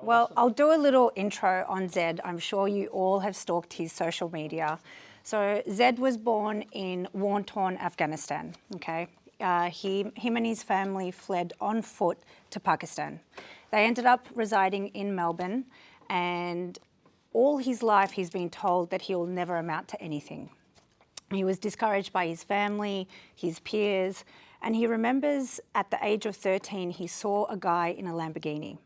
Well, I'll do a little intro on Zed. I'm sure you all have stalked his social media. So Zed was born in war-torn Afghanistan, okay? Him and his family fled on foot to Pakistan. They ended up residing in Melbourne, and all his life he's been told that he'll never amount to anything. He was discouraged by his family, his peers, and he remembers at the age of 13 he saw a guy in a Lamborghini.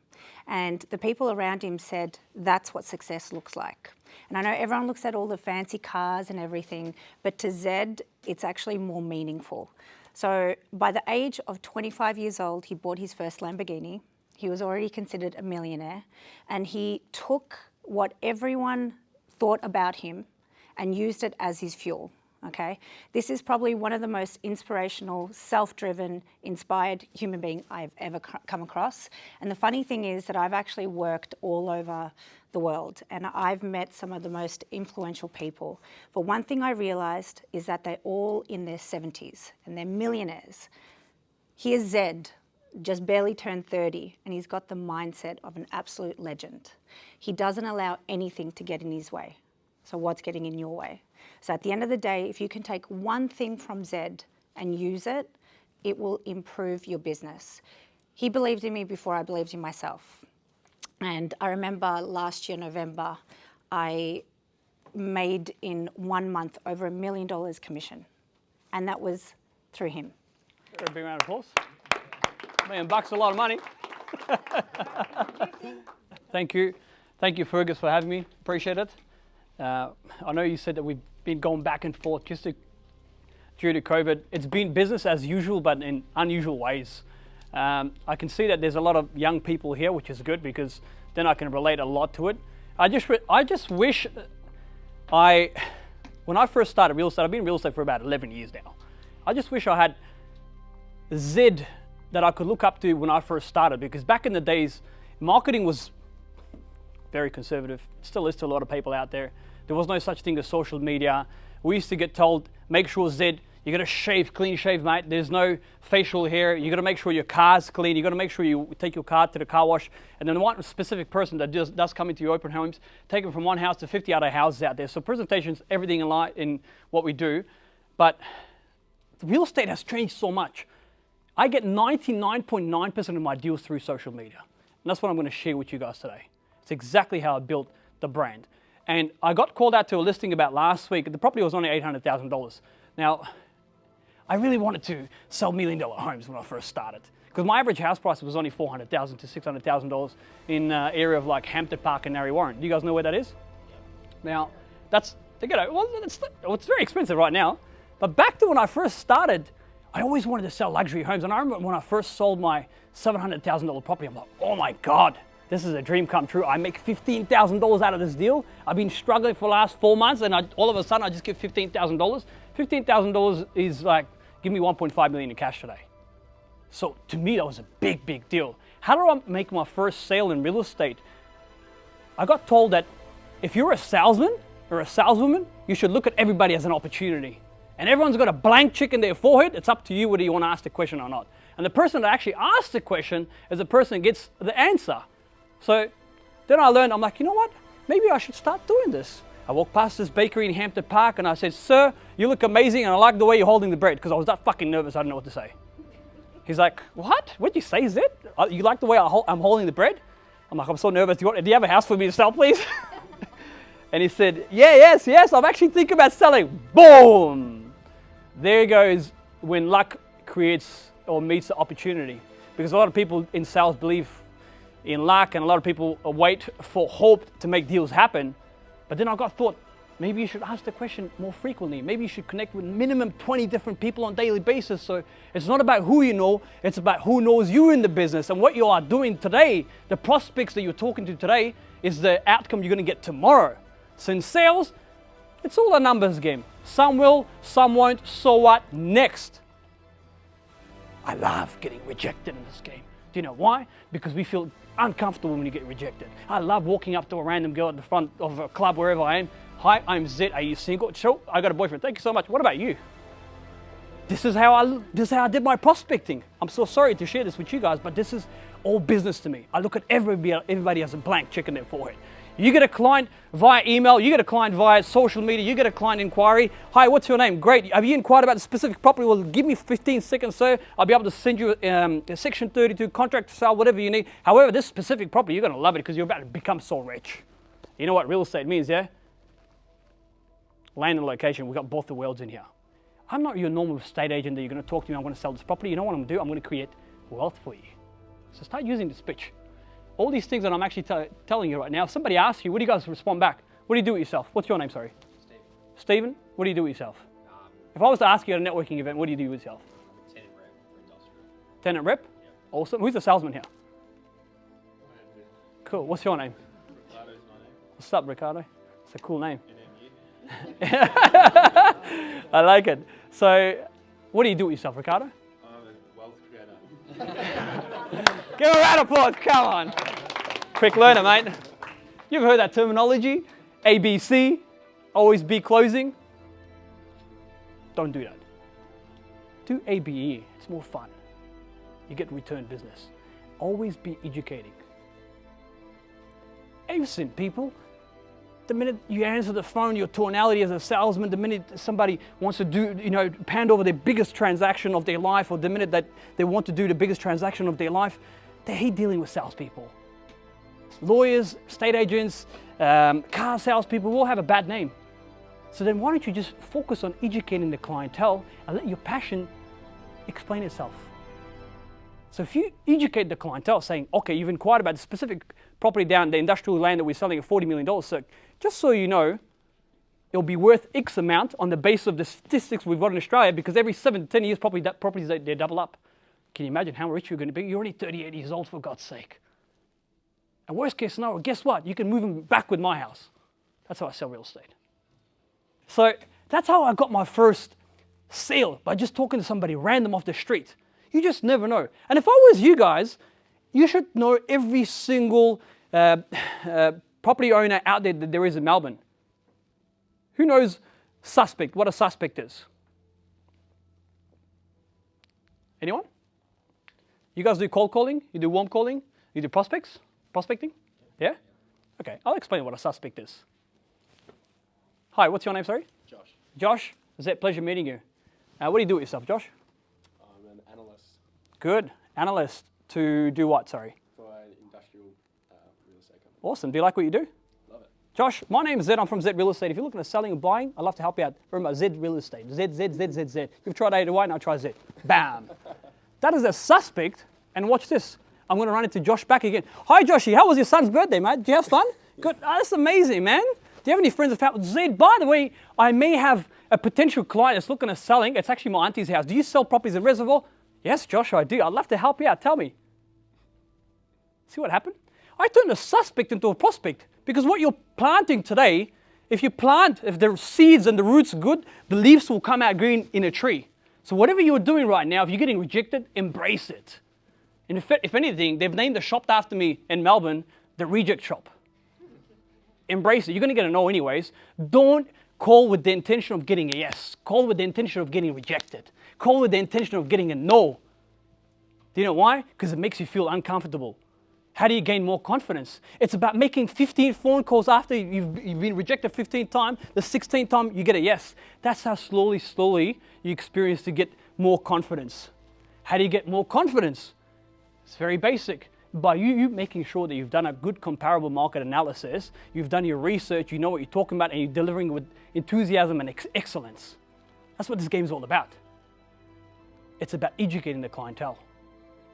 And the people around him said, that's what success looks like. And I know everyone looks at all the fancy cars and everything, but to Zed, it's actually more meaningful. So by the age of 25 years old, he bought his first Lamborghini. He was already considered a millionaire, and he took what everyone thought about him and used it as his fuel. Okay, this is probably one of the most inspirational, self-driven, inspired human being I've ever come across. And the funny thing is that I've actually worked all over the world and I've met some of the most influential people. But one thing I realized is that they're all in their 70s and they're millionaires. Here's Zed, just barely turned 30, and he's got the mindset of an absolute legend. He doesn't allow anything to get in his way. So what's getting in your way? So at the end of the day, if you can take one thing from Zed and use it, it will improve your business. He believed in me before I believed in myself. And I remember last year, November, I made in 1 month over $1 million commission. And that was through him. A big round of applause. $1 million bucks, a lot of money. Thank you. Thank you, Fergus, for having me. Appreciate it. I know you said that we've been going back and forth due to COVID. It's been business as usual, but in unusual ways. I can see that there's a lot of young people here, which is good because then I can relate a lot to it. I just wish when I first started real estate, I've been in real estate for about 11 years now. I just wish I had Zed that I could look up to when I first started, because back in the days, marketing was very conservative. It still is to a lot of people out there. There was no such thing as social media. We used to get told, make sure, Zed, you got to shave, clean shave, mate. There's no facial hair. You got to make sure your car's clean. You got to make sure you take your car to the car wash. And then one specific person that does come into your open homes, take them from one house to 50 other houses out there. So presentations, everything in what we do. But real estate has changed so much. I get 99.9% of my deals through social media. And that's what I'm going to share with you guys today. It's exactly how I built the brand. And I got called out to a listing about last week. The property was only $800,000. Now, I really wanted to sell $1 million homes when I first started, because my average house price was only $400,000 to $600,000 in an area of like Hampton Park and Narre Warren. Do you guys know where that is? Now, that's, well, it's very expensive right now. But back to when I first started, I always wanted to sell luxury homes. And I remember when I first sold my $700,000 property, I'm like, oh my God. This is a dream come true. I make $15,000 out of this deal. I've been struggling for the last 4 months, and all of a sudden I just get $15,000. $15,000 is like, give me 1.5 million in cash today. So to me, that was a big, big deal. How do I make my first sale in real estate? I got told that if you're a salesman or a saleswoman, you should look at everybody as an opportunity. And everyone's got a blank check in their forehead. It's up to you whether you want to ask the question or not. And the person that actually asks the question is the person that gets the answer. So then I learned, I'm like, you know what? Maybe I should start doing this. I walked past this bakery in Hampton Park and I said, sir, you look amazing and I like the way you're holding the bread, because I was that fucking nervous, I didn't know what to say. He's like, what? What'd you say, Zed? You like the way I'm holding the bread? I'm like, I'm so nervous. Do you have a house for me to sell, please? And he said, yes, I'm actually thinking about selling. Boom! There goes when luck creates or meets the opportunity. Because a lot of people in sales believe in luck, and a lot of people wait for hope to make deals happen. But then I got thought, maybe you should ask the question more frequently. Maybe you should connect with minimum 20 different people on a daily basis. So it's not about who you know, it's about who knows you in the business. And what you are doing today, the prospects that you're talking to today, is the outcome you're going to get tomorrow. So in sales, it's all a numbers game. Some will, some won't, so what? Next. I love getting rejected in this game. Do you know why? Because we feel uncomfortable when you get rejected. I love walking up to a random girl at the front of a club, wherever I am. Hi, I'm Zed. Are you single? Sure, I got a boyfriend. Thank you so much. What about you? This is how I did my prospecting. I'm so sorry to share this with you guys, but this is all business to me. I look at everybody as a blank check in their forehead. You get a client via email, you get a client via social media, you get a client inquiry. Hi, what's your name? Great. Have you inquired about a specific property? Well, give me 15 seconds, sir. I'll be able to send you a Section 32 contract to sell, whatever you need. However, this specific property, you're going to love it because you're about to become so rich. You know what real estate means, yeah? Land and location. We've got both the worlds in here. I'm not your normal estate agent that you're going to talk to me. I'm going to sell this property. You know what I'm going to do? I'm going to create wealth for you. So start using this pitch. All these things that I'm actually telling you right now, if somebody asks you, what do you guys respond back? What do you do with yourself? What's your name, sorry? Stephen. Stephen, what do you do with yourself? If I was to ask you at a networking event, what do you do with yourself? I'm a tenant rep for industrial. Tenant rep? Yeah. Awesome. Who's the salesman here? Andrew. Cool. What's your name? Ricardo's my name. What's up, Ricardo? It's a cool name. And then you. I like it. So, what do you do with yourself, Ricardo? I'm a wealth creator. Give a round of applause, come on. Quick learner, mate. You've heard that terminology? ABC, always be closing. Don't do that. Do ABE, it's more fun. You get return business. Always be educating. I've seen people, the minute you answer the phone, your tonality as a salesman, the minute somebody wants to do, hand over their biggest transaction of their life, or the minute that they want to do the biggest transaction of their life, they hate dealing with salespeople. Lawyers, estate agents, car salespeople all have a bad name. So then why don't you just focus on educating the clientele and let your passion explain itself? So if you educate the clientele saying, okay, you've inquired about the specific property down the industrial land that we're selling at $40 million, so just so you know, it'll be worth X amount on the basis of the statistics we've got in Australia, because every 7 to 10 years, properties, they double up. Can you imagine how rich you're going to be? You're only 38 years old, for God's sake. And worst case scenario, guess what? You can move them back with my house. That's how I sell real estate. So that's how I got my first sale, by just talking to somebody random off the street. You just never know. And if I was you guys, you should know every single property owner out there that there is in Melbourne. Who knows suspect, what a suspect is? Anyone? You guys do cold calling? You do warm calling? You do prospecting? Yeah? Okay, I'll explain what a suspect is. Hi, what's your name, sorry? Josh. Josh, it's a pleasure meeting you. What do you do with yourself, Josh? I'm an analyst Good. Analyst to do what, sorry? for an industrial real estate company. Awesome. Do you like what you do? Love it. Josh, my name is Zed. I'm from Zed Real Estate. If you're looking at selling or buying, I'd love to help you out. Remember, Zed Real Estate. Zed. You've tried A to Y, now try Z. Bam. That is a suspect. And watch this. I'm going to run into Josh back again. Hi, Joshy. How was your son's birthday, mate? Did you have fun? Good. Oh, that's amazing, man. Do you have any friends or family? Zed, by the way, I may have a potential client that's looking at selling. It's actually my auntie's house. Do you sell properties in Reservoir? Yes, Josh, I do. I'd love to help you out. Tell me. See what happened? I turned a suspect into a prospect, because what you're planting today, if the seeds and the roots are good, the leaves will come out green in a tree. So whatever you're doing right now, if you're getting rejected, embrace it. And if anything, they've named the shop after me in Melbourne, the Reject Shop. Embrace it. You're going to get a no anyways. Don't call with the intention of getting a yes. Call with the intention of getting rejected. Call with the intention of getting a no. Do you know why? Because it makes you feel uncomfortable. How do you gain more confidence? It's about making 15 phone calls after you've been rejected 15 times. The 16th time you get a yes. That's how slowly you experience to get more confidence. How do you get more confidence? It's very basic. By you making sure that you've done a good comparable market analysis, you've done your research, you know what you're talking about, and you're delivering with enthusiasm and excellence. That's what this game is all about. It's about educating the clientele.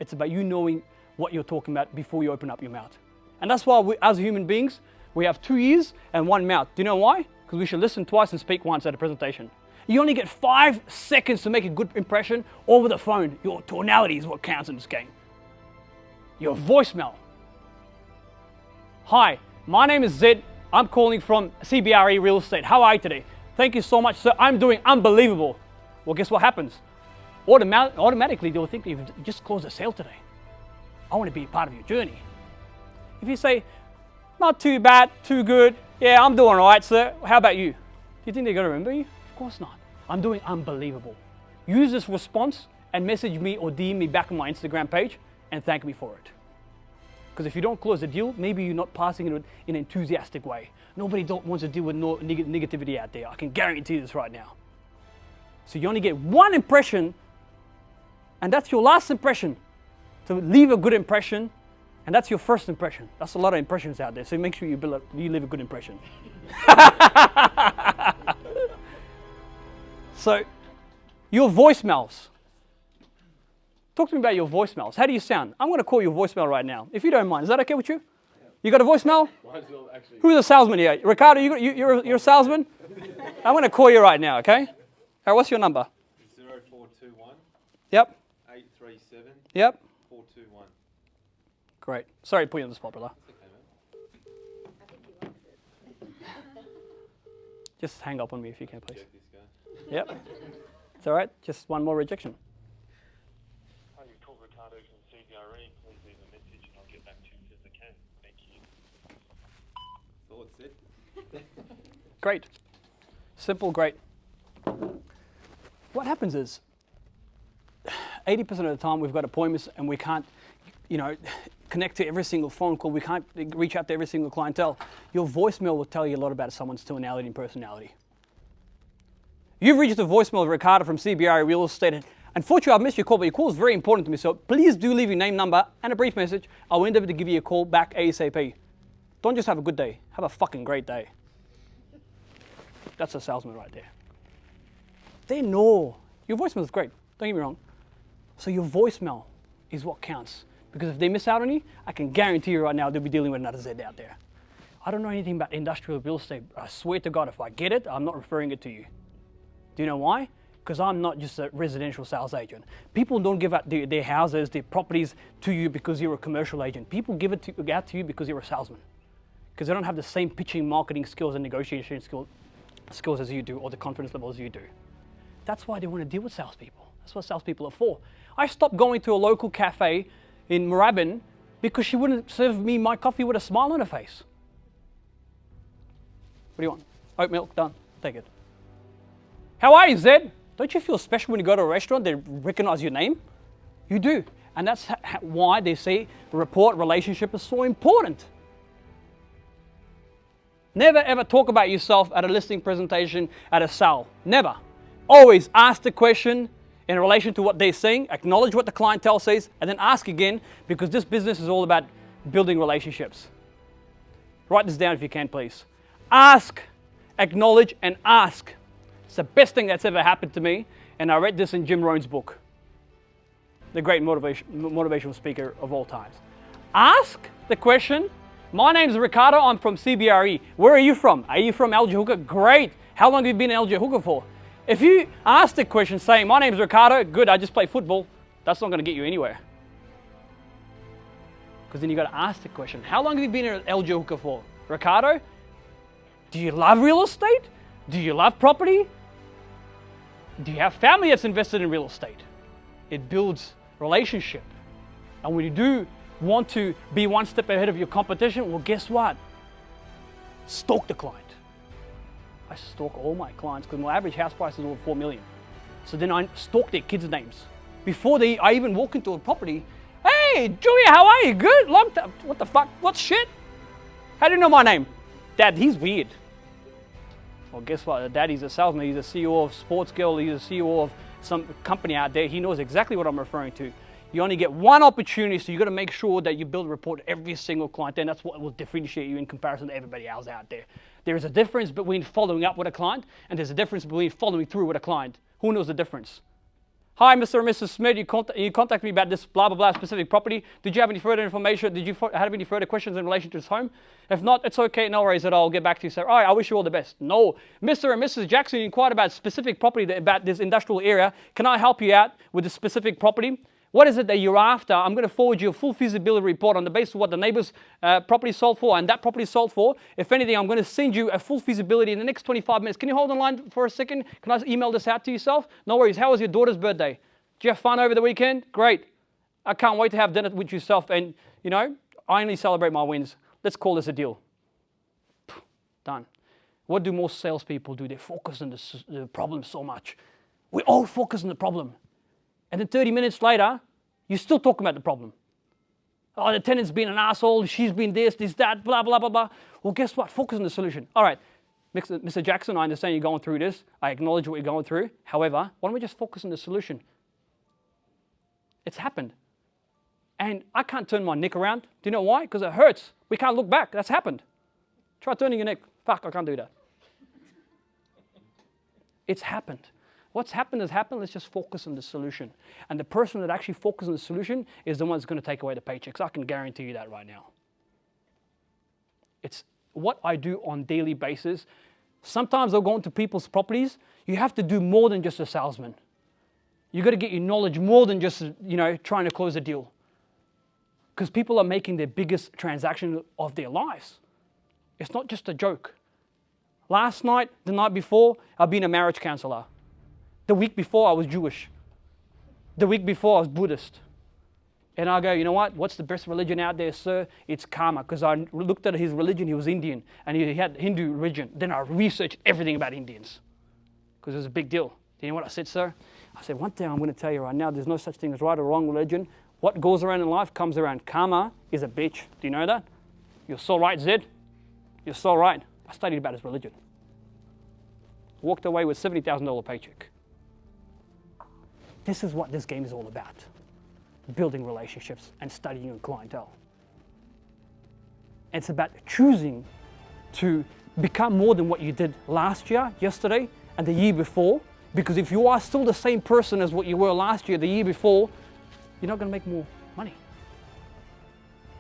It's about you knowing what you're talking about before you open up your mouth. And that's why we, as human beings, we have 2 ears and 1 mouth. Do you know why? Because we should listen twice and speak once at a presentation. You only get 5 seconds to make a good impression over the phone. Your tonality is what counts in this game. Your voicemail. Hi, my name is Zed. I'm calling from CBRE Real Estate. How are you today? Thank you so much, sir. I'm doing unbelievable. Well, guess what happens? Automatically, they'll think you've just closed a sale today. I want to be a part of your journey. If you say, not too bad, too good, yeah, I'm doing all right, sir. How about you? Do you think they're going to remember you? Of course not. I'm doing unbelievable. Use this response and message me or DM me back on my Instagram page and thank me for it. Because if you don't close the deal, maybe you're not passing it in an enthusiastic way. Nobody wants to deal with negativity out there. I can guarantee this right now. So you only get one impression, and that's your last impression. So leave a good impression, and that's your first impression. That's a lot of impressions out there, so make sure you leave a good impression. So, your voicemails. Talk to me about your voicemails. How do you sound? I'm going to call your voicemail right now, if you don't mind. Is that okay with you? You got a voicemail? Actually, Who's a salesman here? Ricardo, you're a salesman? I'm going to call you right now, okay? All right, what's your number? 0421 Yep. 837 Yep. 421. Great. Sorry to put you on the spot, brother. Just hang up on me if you can, please. Check this guy. Yep. It's all right. Just one more rejection. Hi, you called Ricardo from CBRE. Please leave a message and I'll get back to you as soon as I can. Thank you. Thoughts, Zed? Great. Simple, great. What happens is 80% of the time we've got appointments and we can't, connect to every single phone call. We can't reach out to every single clientele. Your voicemail will tell you a lot about someone's tonality and personality. You've reached the voicemail of Ricardo from CBRE Real Estate. Unfortunately, I've missed your call, but your call is very important to me. So please do leave your name, number, and a brief message. I'll endeavor to give you a call back ASAP. Don't just have a good day. Have a fucking great day. That's a salesman right there. They know. Your voicemail is great. Don't get me wrong. So your voicemail is what counts. Because if they miss out on you, I can guarantee you right now they'll be dealing with another Zed out there. I don't know anything about industrial real estate. I swear to God, if I get it, I'm not referring it to you. Do you know why? Because I'm not just a residential sales agent. People don't give out their houses, their properties to you because you're a commercial agent. People give it out to you because you're a salesman. Because they don't have the same pitching, marketing skills and negotiation skills as you do, or the confidence level as you do. That's why they want to deal with salespeople. That's what salespeople are for. I stopped going to a local cafe in Moorabbin because she wouldn't serve me my coffee with a smile on her face. What do you want? Oat milk, done. Take it. How are you, Zed? Don't you feel special when you go to a restaurant, they recognize your name? You do. And that's why they say rapport relationship is so important. Never ever talk about yourself at a listing presentation at a sale. Never. Always ask the question in relation to what they're saying, acknowledge what the clientele says, and then ask again, because this business is all about building relationships. Write this down if you can, please. Ask, acknowledge, and ask. It's the best thing that's ever happened to me, and I read this in Jim Rohn's book, the great motivational speaker of all times. Ask the question. My name's Ricardo, I'm from CBRE. Where are you from? Are you from LG Hooker? Great. How long have you been in LG Hooker for? If you ask the question saying, my name's Ricardo, good, I just play football, that's not going to get you anywhere. Because then you got to ask the question, how long have you been in LG Hooker for? Ricardo, do you love real estate? Do you love property? Do you have family that's invested in real estate? It builds relationship. And when you do want to be one step ahead of your competition, well, guess what? Stalk the client. I stalk all my clients because my average house price is over 4 million. So then I stalk their kids' names. Before I even walk into a property, hey, Julia, how are you? Good? Long time. What the fuck? What shit? How do you know my name? Dad, he's weird. Well, guess what? Dad, he's a salesman. He's a CEO of Sports Girl. He's a CEO of some company out there. He knows exactly what I'm referring to. You only get one opportunity, so you got to make sure that you build a rapport to every single client, and that's what will differentiate you in comparison to everybody else out there. There is a difference between following up with a client, and there's a difference between following through with a client. Who knows the difference? Hi, Mr. and Mrs. Smith, you contacted me about this blah, blah, blah specific property. Did you have any further information? Did you have any further questions in relation to this home? If not, it's okay, no worries at all. I'll get back to you, sir. All right, I wish you all the best. No, Mr. and Mrs. Jackson, you inquired about specific property, about this industrial area. Can I help you out with this specific property? What is it that you're after? I'm going to forward you a full feasibility report on the basis of what the neighbor's property sold for and that property sold for. If anything, I'm going to send you a full feasibility in the next 25 minutes. Can you hold on line for a second? Can I email this out to yourself? No worries. How was your daughter's birthday? Did you have fun over the weekend? Great. I can't wait to have dinner with yourself. And, I only celebrate my wins. Let's call this a deal. Done. What do most salespeople do? They focus on the problem so much. We all focus on the problem. And then 30 minutes later, you're still talking about the problem. Oh, the tenant's been an asshole. She's been this, that, blah, blah, blah, blah. Well, guess what? Focus on the solution. All right, Mr. Jackson, I understand you're going through this. I acknowledge what you're going through. However, why don't we just focus on the solution? It's happened. And I can't turn my neck around. Do you know why? Because it hurts. We can't look back. That's happened. Try turning your neck. Fuck, I can't do that. It's happened. What's happened has happened. Let's just focus on the solution. And the person that actually focuses on the solution is the one that's going to take away the paychecks. I can guarantee you that right now. It's what I do on daily basis. Sometimes I'll go into people's properties. You have to do more than just a salesman. You got to get your knowledge more than just, trying to close a deal. Because people are making their biggest transaction of their lives. It's not just a joke. Last night, the night before, I've been a marriage counselor. The week before, I was Jewish. The week before, I was Buddhist. And I go, you know what? What's the best religion out there, sir? It's karma. Because I looked at his religion. He was Indian. And he had Hindu religion. Then I researched everything about Indians. Because it was a big deal. Do you know what I said, sir? I said, one thing I'm going to tell you right now. There's no such thing as right or wrong religion. What goes around in life comes around. Karma is a bitch. Do you know that? You're so right, Zed. You're so right. I studied about his religion. Walked away with $70,000 paycheck. This is what this game is all about. Building relationships and studying your clientele. It's about choosing to become more than what you did last year, yesterday, and the year before. Because if you are still the same person as what you were last year, the year before, you're not going to make more money.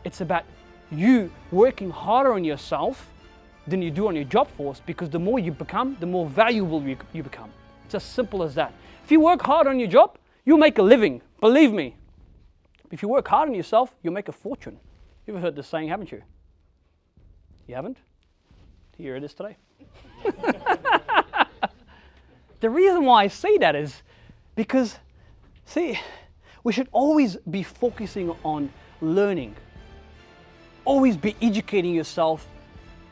It's about you working harder on yourself than you do on your job force, because the more you become, the more valuable you become. It's as simple as that. If you work hard on your job, you'll make a living. Believe me. If you work hard on yourself, you'll make a fortune. You've heard this saying, haven't you? You haven't? Here it is today. The reason why I say that is because, see, we should always be focusing on learning. Always be educating yourself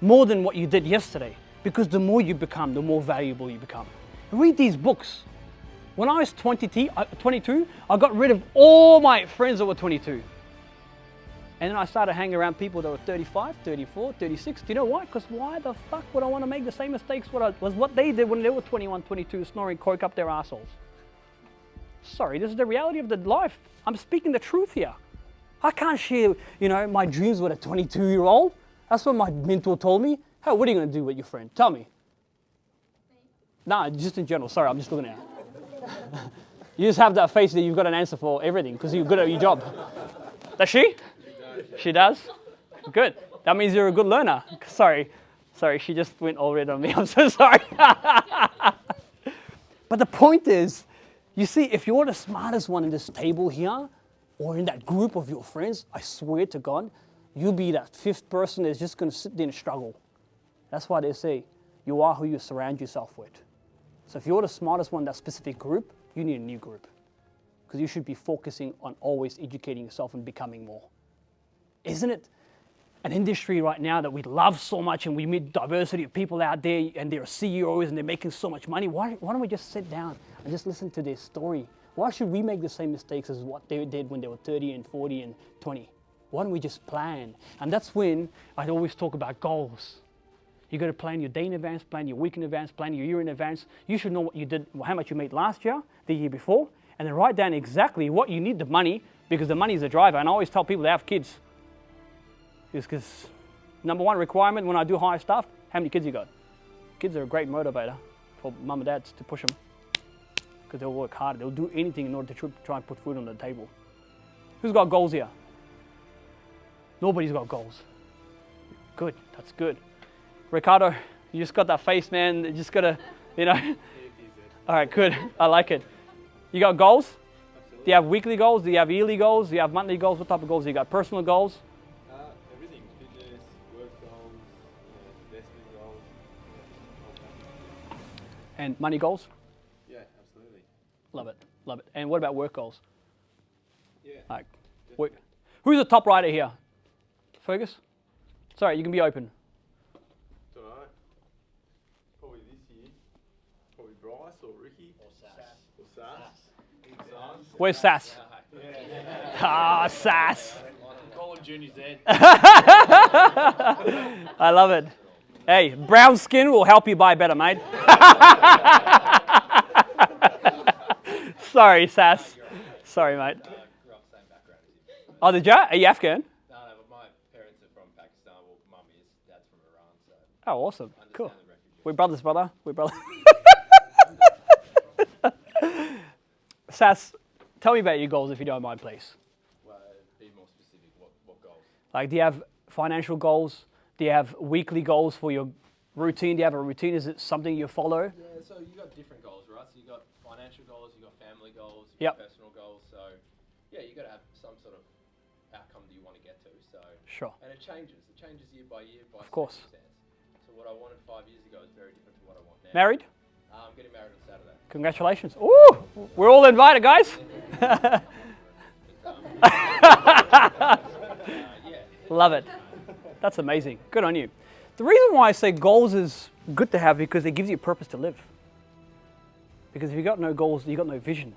more than what you did yesterday. Because the more you become, the more valuable you become. Read these books. When I was 22, I got rid of all my friends that were 22. And then I started hanging around people that were 35, 34, 36. Do you know why? Because why the fuck would I want to make the same mistakes was what they did when they were 21, 22, snoring coke up their assholes? Sorry, this is the reality of the life. I'm speaking the truth here. I can't share, my dreams with a 22-year-old. That's what my mentor told me. Hey, what are you going to do with your friend? Tell me. Nah, just in general. Sorry, I'm just looking at you. You just have that face that you've got an answer for everything because you're good at your job. Does she? She does? Good. That means you're a good learner. Sorry, she just went all red on me. I'm so sorry. But the point is, you see, if you're the smartest one in this table here, or in that group of your friends, I swear to God, you'll be that fifth person that's just going to sit there and struggle. That's why they say, you are who you surround yourself with. So if you're the smartest one in that specific group, you need a new group. Because you should be focusing on always educating yourself and becoming more. Isn't it an industry right now that we love so much, and we meet diversity of people out there and they're CEOs and they're making so much money? Why don't we just sit down and just listen to their story? Why should we make the same mistakes as what they did when they were 30 and 40 and 20? Why don't we just plan? And that's when I always talk about goals. You got to plan your day in advance, plan your week in advance, plan your year in advance. You should know what you did, how much you made last year, the year before, and then write down exactly what you need the money, because the money is the driver. And I always tell people to have kids. Because number one requirement when I do hire staff, how many kids you got? Kids are a great motivator for mum and dads to push them, because they'll work hard. They'll do anything in order to try and put food on the table. Who's got goals here? Nobody's got goals. Good, that's good. Ricardo, you just got that face, man. You just got to, All right, good. I like it. You got goals? Absolutely. Do you have weekly goals? Do you have yearly goals? Do you have monthly goals? What type of goals do you got? Personal goals? Everything. Fitness, work goals, investment goals. And money goals? Yeah, absolutely. Love it. Love it. And what about work goals? Yeah. All right. Who's the top writer here? Fergus? Sorry, you can be open. Don't know. Probably this year. Probably Bryce or Ricky. Or Sass. Where's Sass? Ah, Sass. I'm Junior Zed. I love it. Hey, brown skin will help you buy better, mate. Sorry, Sass. Sorry, mate. Grew up same background as you. Oh, did you? Are you Afghan? No, but my parents are from Pakistan. Well, mum is, dad's from Iran, so Oh, awesome. I Cool. understand the refugee. We're brothers, brother. We're brothers. Sass, tell me about your goals if you don't mind, please. Well, be more specific. What goals? Like, do you have financial goals? Do you have weekly goals for your routine? Do you have a routine? Is it something you follow? Yeah, so you got different goals, right? So you got financial goals, you got family goals, you Yep. got personal goals. So yeah, you got to have some sort of outcome that you want to get to. So Sure. and it changes. It changes year by year by course. circumstance. So what I wanted 5 years ago is very different to what I want now. Married? I'm getting married on Saturday. Congratulations. Ooh, we're all invited, guys. Yeah. Love it. That's amazing. Good on you. The reason why I say goals is good to have because it gives you a purpose to live. Because if you got no goals, you got no vision.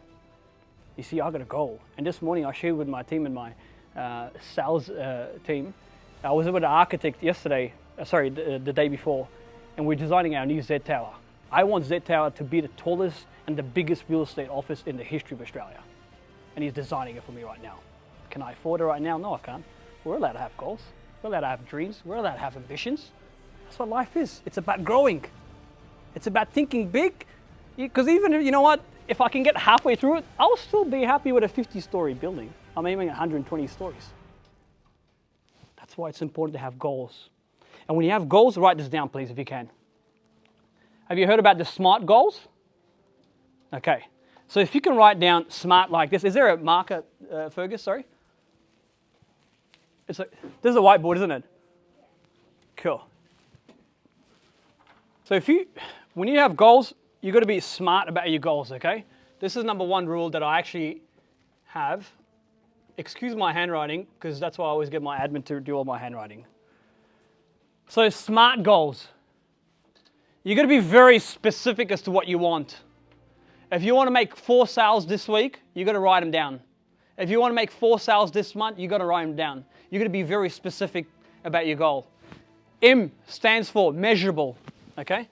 You see, I got a goal. And this morning I shared with my team and my sales team. I was with an architect yesterday, the day before, and we're designing our new Zed Tower. I want Zed Tower to be the tallest and the biggest real estate office in the history of Australia. And he's designing it for me right now. Can I afford it right now? No, I can't. We're allowed to have goals. We're allowed to have dreams. We're allowed to have ambitions. That's what life is. It's about growing. It's about thinking big. Because even, you know what, if I can get halfway through it, I'll still be happy with a 50-story building. I'm aiming at 120 stories. That's why it's important to have goals. And when you have goals, write this down, please, if you can. Have you heard about the SMART goals? Okay. So if you can write down SMART like this. Is there a marker, Fergus? Sorry. This is a whiteboard, isn't it? Cool. So when you have goals, you've got to be smart about your goals, okay? This is number one rule that I actually have. Excuse my handwriting, because that's why I always get my admin to do all my handwriting. So SMART goals. You've got to be very specific as to what you want. If you want to make 4 sales this week, you've got to write them down. If you want to make 4 sales this month, you've got to write them down. You've got to be very specific about your goal. M stands for measurable, okay?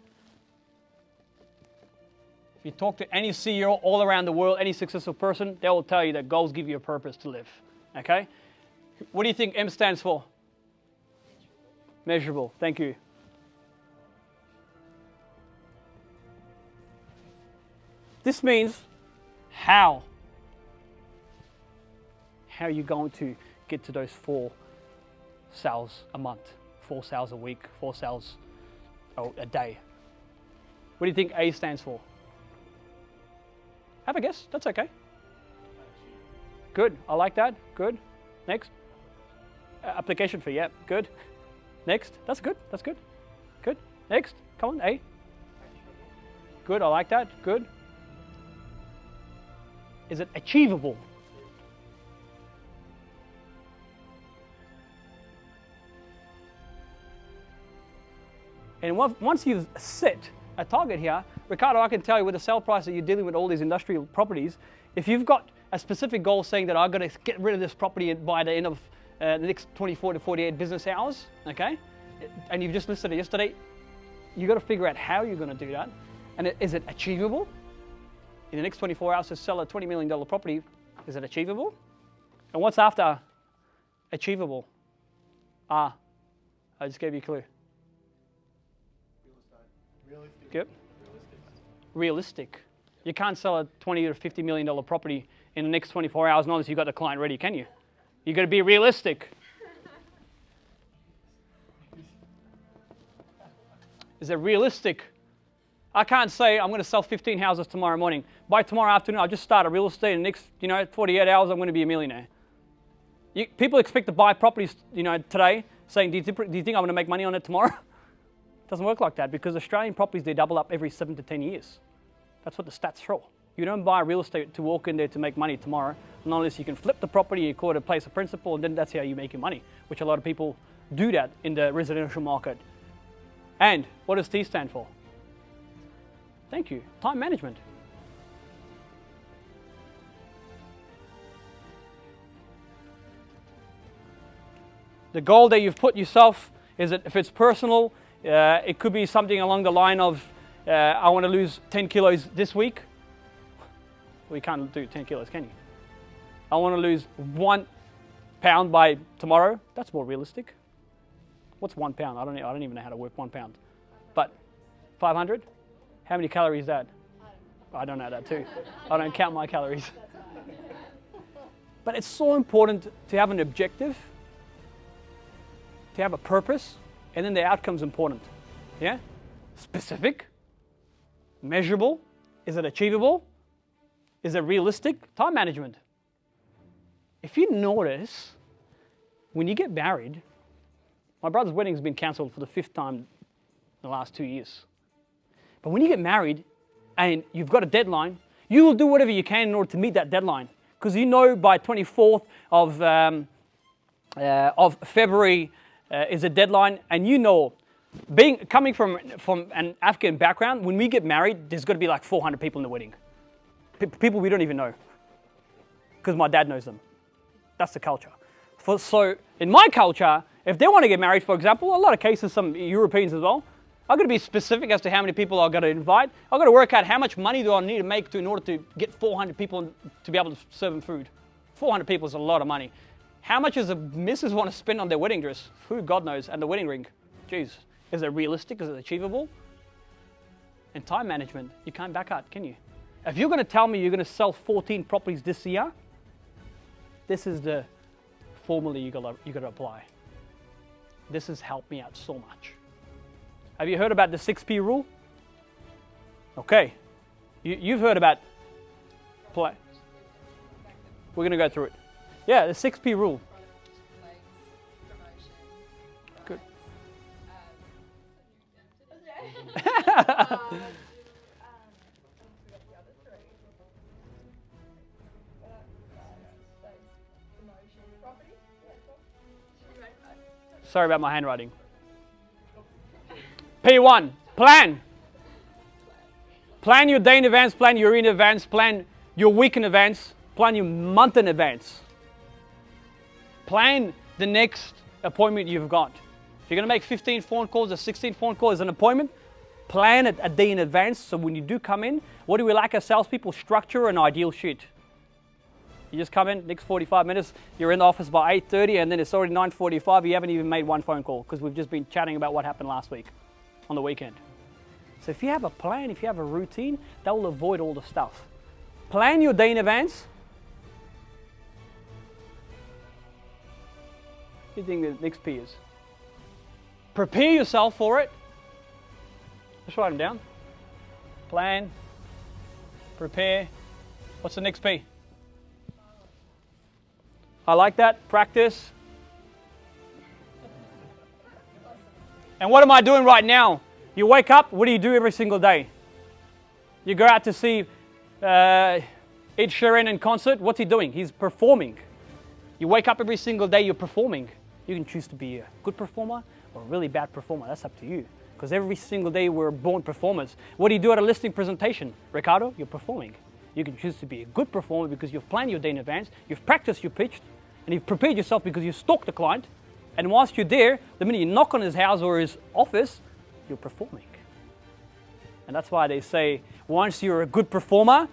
If you talk to any CEO all around the world, any successful person, they will tell you that goals give you a purpose to live, okay? What do you think M stands for? Measurable. Thank you. This means how. How are you going to get to those 4 sales a month, 4 sales a week, 4 sales a day? What do you think A stands for? Have a guess. That's okay. Good. I like that. Good. Next. Application fee. Yeah. Good. Next. That's good. That's good. Good. Next. Come on. A. Good. I like that. Good. Is it achievable? And once you've set a target here, Ricardo, I can tell you with the sale price that you're dealing with all these industrial properties, if you've got a specific goal saying that I've got to get rid of this property by the end of the next 24 to 48 business hours, okay, and you've just listed it yesterday, you've got to figure out how you're going to do that. And is it achievable? In the next 24 hours to sell a $20 million property, is it achievable? And what's after achievable? I just gave you a clue. Realistic. Yep. Realistic. You can't sell a $20 or $50 million property in the next 24 hours unless you've got the client ready, can you? You've got to be realistic. Is it realistic? I can't say I'm going to sell 15 houses tomorrow morning. By tomorrow afternoon, I'll just start a real estate. In the next, 48 hours, I'm going to be a millionaire. People expect to buy properties, today, saying, do you think I'm going to make money on it tomorrow? It doesn't work like that because Australian properties, they double up every 7 to 10 years. That's what the stats show. You don't buy real estate to walk in there to make money tomorrow, unless you can flip the property, you call it a place of principal, and then that's how you make your money, which a lot of people do that in the residential market. And what does T stand for? Thank you. Time management. The goal that you've put yourself is that if it's personal, it could be something along the line of, I want to lose 10 kilos this week. Well, you can't do 10 kilos, can you? I want to lose 1 pound by tomorrow. That's more realistic. What's 1 pound? I don't even know how to work 1 pound. But 500? How many calories is that? I don't know that too. I don't count my calories. But it's so important to have an objective, to have a purpose, and then the outcome's important. Yeah? Specific, measurable, is it achievable? Is it realistic? Time management. If you notice, when you get married, my brother's wedding has been cancelled for the 5th time in the last 2 years. But when you get married and you've got a deadline, you will do whatever you can in order to meet that deadline. Because you know by 24th of February is a deadline, and you know, coming from an Afghan background, when we get married, there's got to be like 400 people in the wedding. People we don't even know, because my dad knows them. That's the culture. So in my culture, if they want to get married, for example, a lot of cases, some Europeans as well, I've got to be specific as to how many people I've got to invite. I've got to work out how much money do I need to make in order to get 400 people to be able to serve them food. 400 people is a lot of money. How much does a missus want to spend on their wedding dress? Who, God knows, and the wedding ring. Jeez, is it realistic? Is it achievable? And time management, you can't back out, can you? If you're going to tell me you're going to sell 14 properties this year, this is the formula you got to apply. This has helped me out so much. Have you heard about the 6P rule? Okay, you've heard about play. We're going to go through it. Yeah, the 6P rule. Good. Sorry about my handwriting. P1, plan. Plan your day in advance, plan your year in advance, plan your week in advance, plan your month in advance. Plan the next appointment you've got. If you're going to make 15 phone calls or 16 phone calls as an appointment, plan it a day in advance, so when you do come in, what do we like as salespeople? Structure and ideal sheet. You just come in, next 45 minutes, you're in the office by 8:30, and then it's already 9:45, you haven't even made one phone call because we've just been chatting about what happened last week on the weekend. So if you have a plan, if you have a routine, that will avoid all the stuff. Plan your day in advance. What do you think the next P is? Prepare yourself for it. Let's write them down. Plan, prepare. What's the next P? I like that. Practice. And what am I doing right now? You wake up, what do you do every single day? You go out to see Ed Sheeran in concert. What's he doing? He's performing. You wake up every single day, you're performing. You can choose to be a good performer or a really bad performer. That's up to you. Because every single day we're born performers. What do you do at a listing presentation? Ricardo, you're performing. You can choose to be a good performer because you've planned your day in advance, you've practiced your pitch, and you've prepared yourself because you stalked the client. And whilst you're there, the minute you knock on his house or his office, you're performing. And that's why they say, once you're a good performer,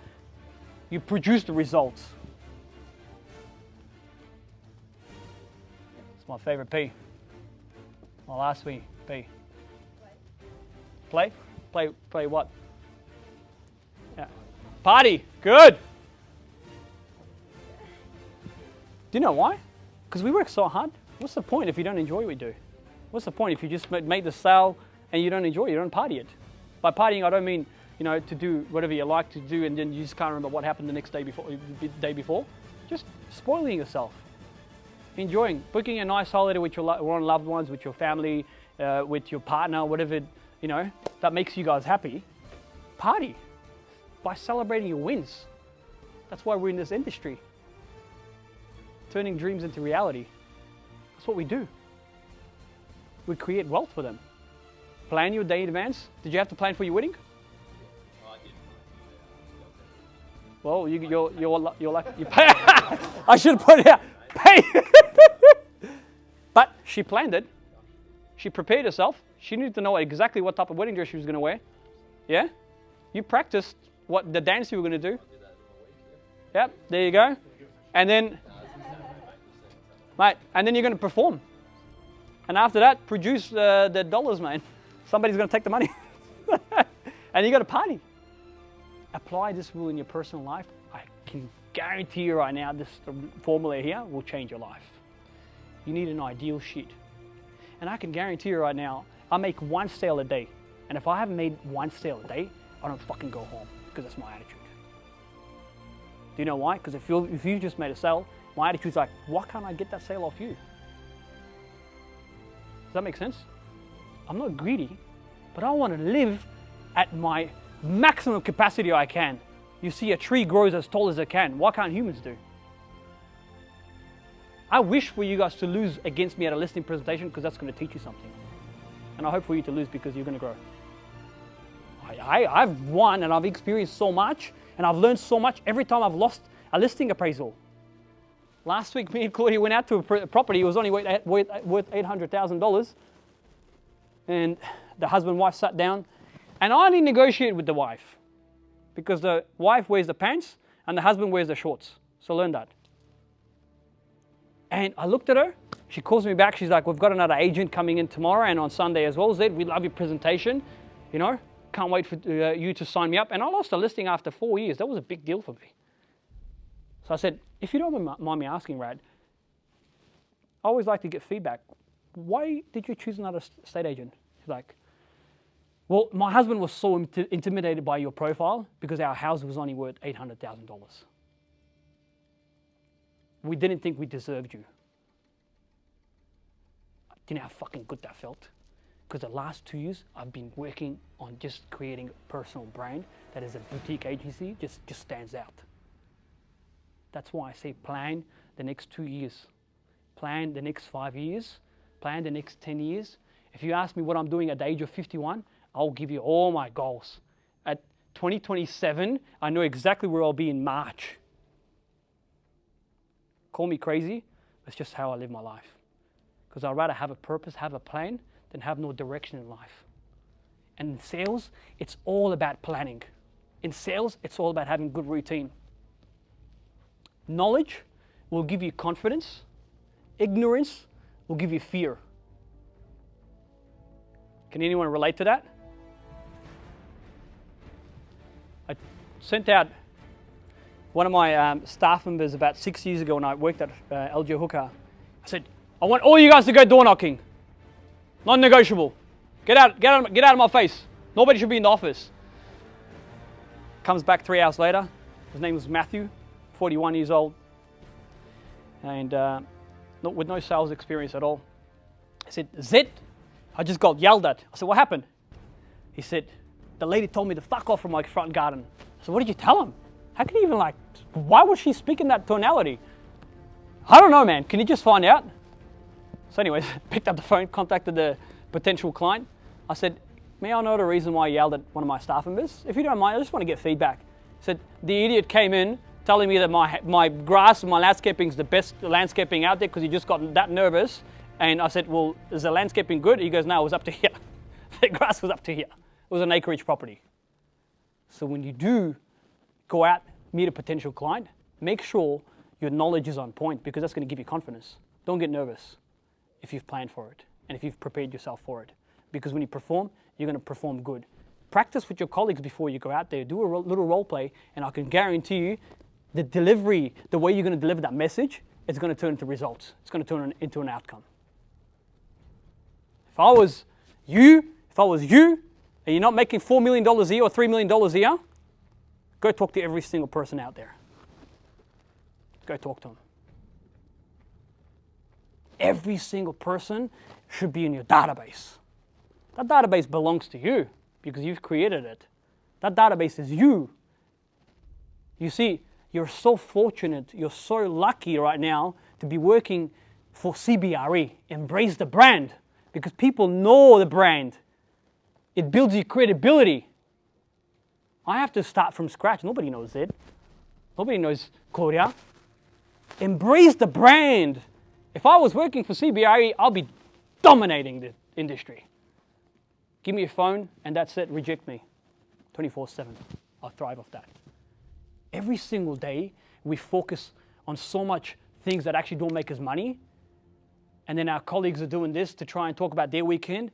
you produce the results. It's my favorite P. My last P. Play? Play what? Yeah. Party. Good. Do you know why? Because we work so hard. What's the point if you don't enjoy what we do? What's the point if you just make the sale and you don't enjoy it, you don't party it? By partying, I don't mean, to do whatever you like to do and then you just can't remember what happened the day before. Just spoiling yourself. Enjoying, booking a nice holiday with your loved ones, with your family, with your partner, whatever, that makes you guys happy. Party by celebrating your wins. That's why we're in this industry. Turning dreams into reality. That's what we do. We create wealth for them. Plan your day in advance. Did you have to plan for your wedding? Oh, I did. Well, you're lucky. You pay. I should have put it out. Pay. But she planned it. She prepared herself. She needed to know exactly what type of wedding dress she was going to wear. Yeah? You practiced what the dance you were going to do. Yep, there you go. And then, mate, and then you're going to perform. And after that, produce the dollars, man. Somebody's going to take the money. And you got to party. Apply this rule in your personal life. I can guarantee you right now, this formula here will change your life. You need an ideal sheet. And I can guarantee you right now, I make one sale a day. And if I haven't made one sale a day, I don't fucking go home, because that's my attitude. Do you know why? Because if you just made a sale, my attitude's like, why can't I get that sale off you? Does that make sense? I'm not greedy, but I want to live at my maximum capacity I can. You see, a tree grows as tall as it can. Why can't humans do? I wish for you guys to lose against me at a listing presentation, because that's going to teach you something. And I hope for you to lose because you're going to grow. I've won and I've experienced so much and I've learned so much every time I've lost a listing appraisal. Last week, me and Claudia went out to a property. It was only worth $800,000. And the husband and wife sat down, and I didn't negotiate with the wife, because the wife wears the pants and the husband wears the shorts. So learn that. And I looked at her. She calls me back. She's like, we've got another agent coming in tomorrow and on Sunday as well. Zed, we love your presentation. You know, can't wait for you to sign me up. And I lost a listing after 4 years. That was a big deal for me. So I said, if you don't mind me asking, Rad, I always like to get feedback. Why did you choose another estate agent? She's like, well, my husband was so intimidated by your profile because our house was only worth $800,000. We didn't think we deserved you. Do you know how fucking good that felt? Because the last 2 years, I've been working on just creating a personal brand that is a boutique agency, just stands out. That's why I say plan the next 2 years. Plan the next 5 years. Plan the next 10 years. If you ask me what I'm doing at the age of 51, I'll give you all my goals. At 2027, I know exactly where I'll be in March. Call me crazy, that's just how I live my life. Because I'd rather have a purpose, have a plan, than have no direction in life. And in sales, it's all about planning. In sales, it's all about having good routine. Knowledge will give you confidence. Ignorance will give you fear. Can anyone relate to that? I sent out one of my staff members about 6 years ago when I worked at LG Hooker. I said, I want all you guys to go door knocking. Non-negotiable. Get out of my face. Nobody should be in the office. Comes back 3 hours later. His name was Matthew, 41 years old. And with no sales experience at all. I said, Zed, I just got yelled at. I said, what happened? He said, the lady told me to fuck off from my front garden. I said, what did you tell him? How can you even why was she speaking that tonality? I don't know, man. Can you just find out? So anyways, picked up the phone, contacted the potential client. I said, may I know the reason why you yelled at one of my staff members? If you don't mind, I just want to get feedback. He said, the idiot came in telling me that my grass and my landscaping is the best landscaping out there because he just got that nervous. And I said, well, is the landscaping good? He goes, no, it was up to here. The grass was up to here. It was an acreage property. So when you do go out, meet a potential client, make sure your knowledge is on point, because that's going to give you confidence. Don't get nervous if you've planned for it and if you've prepared yourself for it. Because when you perform, you're going to perform good. Practice with your colleagues before you go out there. Do a little role play, and I can guarantee you the delivery, the way you're going to deliver that message, is going to turn into results. It's going to turn into an outcome. If I was you, and you're not making $4 million a year or $3 million a year, go talk to every single person out there. Go talk to them. Every single person should be in your database. That database belongs to you because you've created it. That database is you. You see, you're so fortunate, you're so lucky right now to be working for CBRE. Embrace the brand, because people know the brand. It builds your credibility. I have to start from scratch. Nobody knows Zed. Nobody knows Claudia. Embrace the brand. If I was working for CBRE, I'll be dominating the industry. Give me a phone and that's it, reject me. 24/7. I thrive off that. Every single day, we focus on so much things that actually don't make us money. And then our colleagues are doing this to try and talk about their weekend.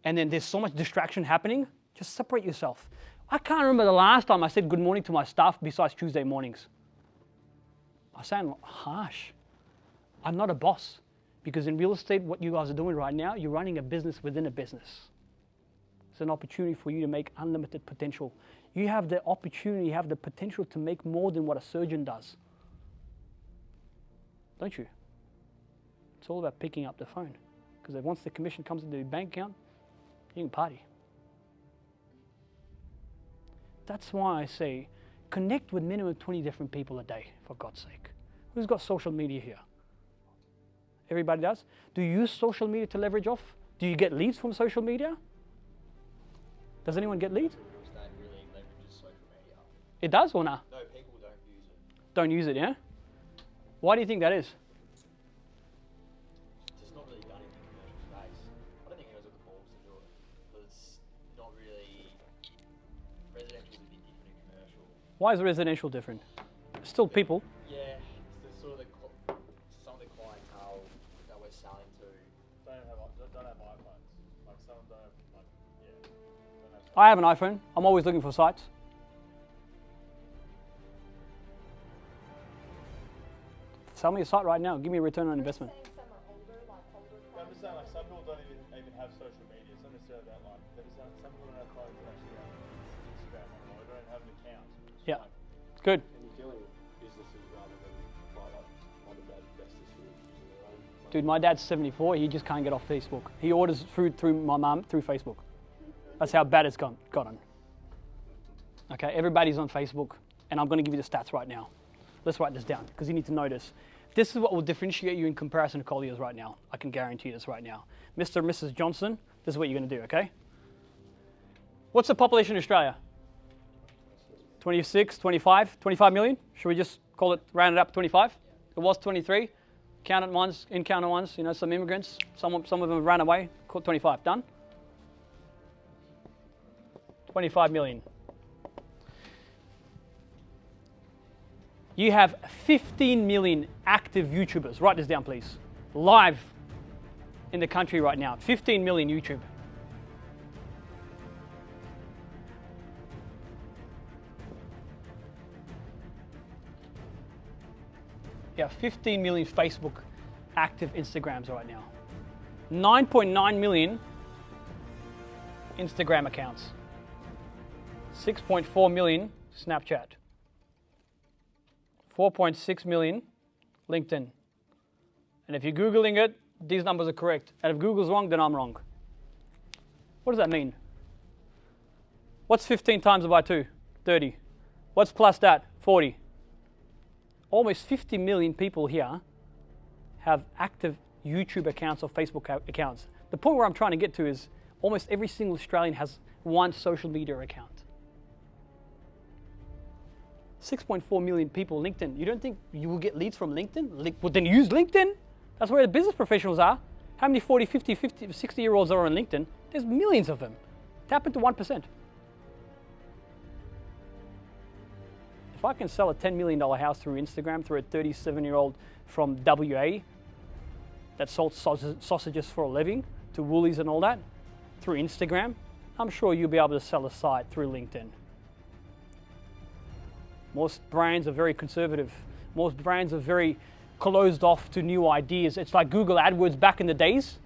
And then there's so much distraction happening. Just separate yourself. I can't remember the last time I said good morning to my staff besides Tuesday mornings. I sound harsh. I'm not a boss. Because in real estate, what you guys are doing right now, you're running a business within a business. It's an opportunity for you to make unlimited potential. You have the opportunity, you have the potential to make more than what a surgeon does. Don't you? It's all about picking up the phone. Because once the commission comes into your bank account, you can party. That's why I say, connect with minimum 20 different people a day, for God's sake. Who's got social media here? Everybody does? Do you use social media to leverage off? Do you get leads from social media? Does anyone get leads? Real estate really leverages social media. It does or not? No, people don't use it. Don't use it, yeah? Why do you think that is? It's just not really done in the commercial space. I don't think anyone's got the balls to do it. Because it's not really... Residential is a bit different in commercial. Why is residential different? Still people. Yeah, it's the sort of some of the clientele that we're selling to. Don't have iPhones. Like some don't have, like, yeah. Don't have I have an iPhone. I'm always looking for sites. Sell me a site right now. Give me a return on investment. I'm just saying, like, some people don't even have social media. It's not necessarily that, like, some people don't have phones that actually have Instagram or they don't have an account. Yeah, it's good. And you're killing businesses rather than like mom and dad investors who are using their own money. Dude, my dad's 74. He just can't get off Facebook. He orders food through my mum through Facebook. That's how bad it's gotten. Okay, everybody's on Facebook, and I'm going to give you the stats right now. Let's write this down because you need to know this. This is what will differentiate you in comparison to colliers right now. I can guarantee this right now. Mr. and Mrs. Johnson, this is what you're going to do, okay? What's the population in Australia? 26, 25, 25 million? Should we just call it, round it up 25? It was 23. Counted ones, encounter ones, you know, some immigrants. Some of them ran away. Called 25. Done? 25 million. You have 15 million active YouTubers. Write this down, please. Live in the country right now. 15 million YouTube. You have 15 million Facebook active Instagrams right now. 9.9 million Instagram accounts. 6.4 million Snapchat. 4.6 million LinkedIn. And if you're Googling it, these numbers are correct. And if Google's wrong, then I'm wrong. What does that mean? What's 15 times by 2? 30. What's plus that? 40. Almost 50 million people here have active YouTube accounts or Facebook accounts. The point where I'm trying to get to is almost every single Australian has one social media account. 6.4 million people LinkedIn. You don't think you will get leads from LinkedIn? Well, then use LinkedIn. That's where the business professionals are. How many 40, 50, 60-year-olds are on LinkedIn? There's millions of them. Tap into 1%. If I can sell a $10 million house through Instagram, through a 37-year-old from WA that sold sausages for a living to Woolies and all that, through Instagram, I'm sure you'll be able to sell a site through LinkedIn. Most brands are very conservative. Most brands are very closed off to new ideas. It's like Google AdWords back in the days.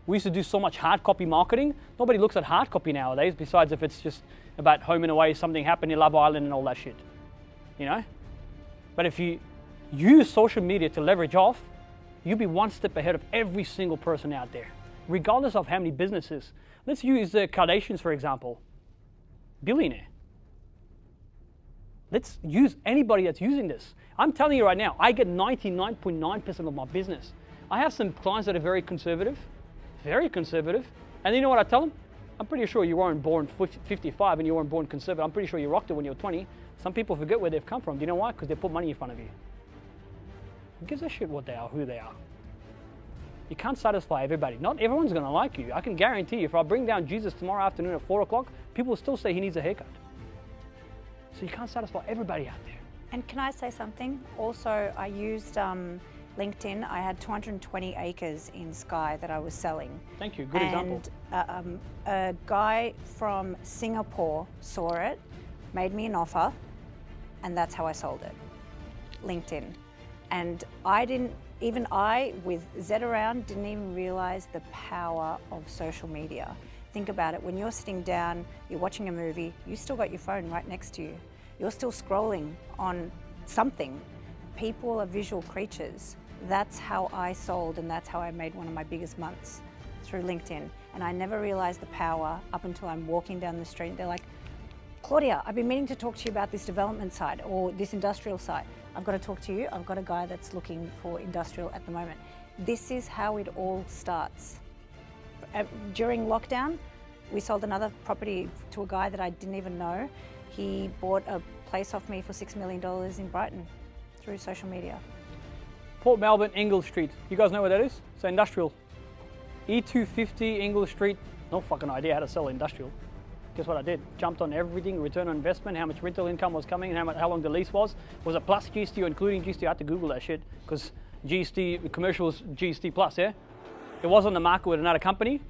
We used to do so much hard copy marketing. Nobody looks at hard copy nowadays, besides if it's just about home and away, something happened in Love Island and all that shit, you know? But if you use social media to leverage off, you'll be one step ahead of every single person out there, regardless of how many businesses. Let's use the Kardashians, for example. Billionaire. Let's use anybody that's using this. I'm telling you right now, I get 99.9% of my business. I have some clients that are very conservative. And you know what I tell them? I'm pretty sure you weren't born 55 and you weren't born conservative. I'm pretty sure you rocked it when you were 20. Some people forget where they've come from. Do you know why? Because they put money in front of you. Who gives a shit what they are, who they are? You can't satisfy everybody. Not everyone's going to like you. I can guarantee you, if I bring down Jesus tomorrow afternoon at 4 o'clock, people will still say he needs a haircut. So you can't satisfy everybody out there. And can I say something? Also, I used LinkedIn. I had 220 acres in Skye that I was selling. Thank you. Good example. And a guy from Singapore saw it, made me an offer, and that's how I sold it. LinkedIn. And I, with Zed around, didn't even realize the power of social media. Think about it, when you're sitting down, you're watching a movie, you still got your phone right next to you. You're still scrolling on something. People are visual creatures. That's how I sold, and that's how I made one of my biggest months, through LinkedIn. And I never realized the power up until I'm walking down the street. They're like, Claudia, I've been meaning to talk to you about this development site or this industrial site. I've got to talk to you. I've got a guy that's looking for industrial at the moment. This is how it all starts. During lockdown, we sold another property to a guy that I didn't even know. He bought a place off me for $6 million in Brighton through social media. Port Melbourne, Engle Street. You guys know where that is? It's industrial. E250 Engle Street. No fucking idea how to sell industrial. Guess what I did? Jumped on everything, return on investment, how much rental income was coming, and how long the lease was. Was it plus GST or including GST? I had to Google that shit, because GST, commercials, GST plus, yeah? It was on the market with another company,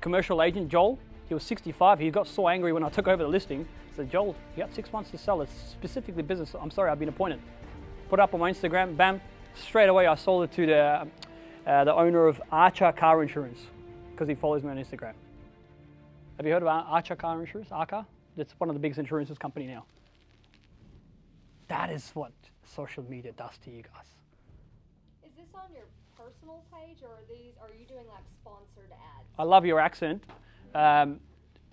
commercial agent, Joel. He was 65, he got so angry when I took over the listing. I said, Joel, you got 6 months to sell it, specifically business. I'm sorry, I've been appointed. Put it up on my Instagram, bam. Straight away I sold it to the owner of Archer Car Insurance, because he follows me on Instagram. Have you heard of Archer Car Insurance? Archer? It's one of the biggest insurances company now. That is what social media does to you guys. Is this on your personal page, or are you doing like sponsored ads? I love your accent.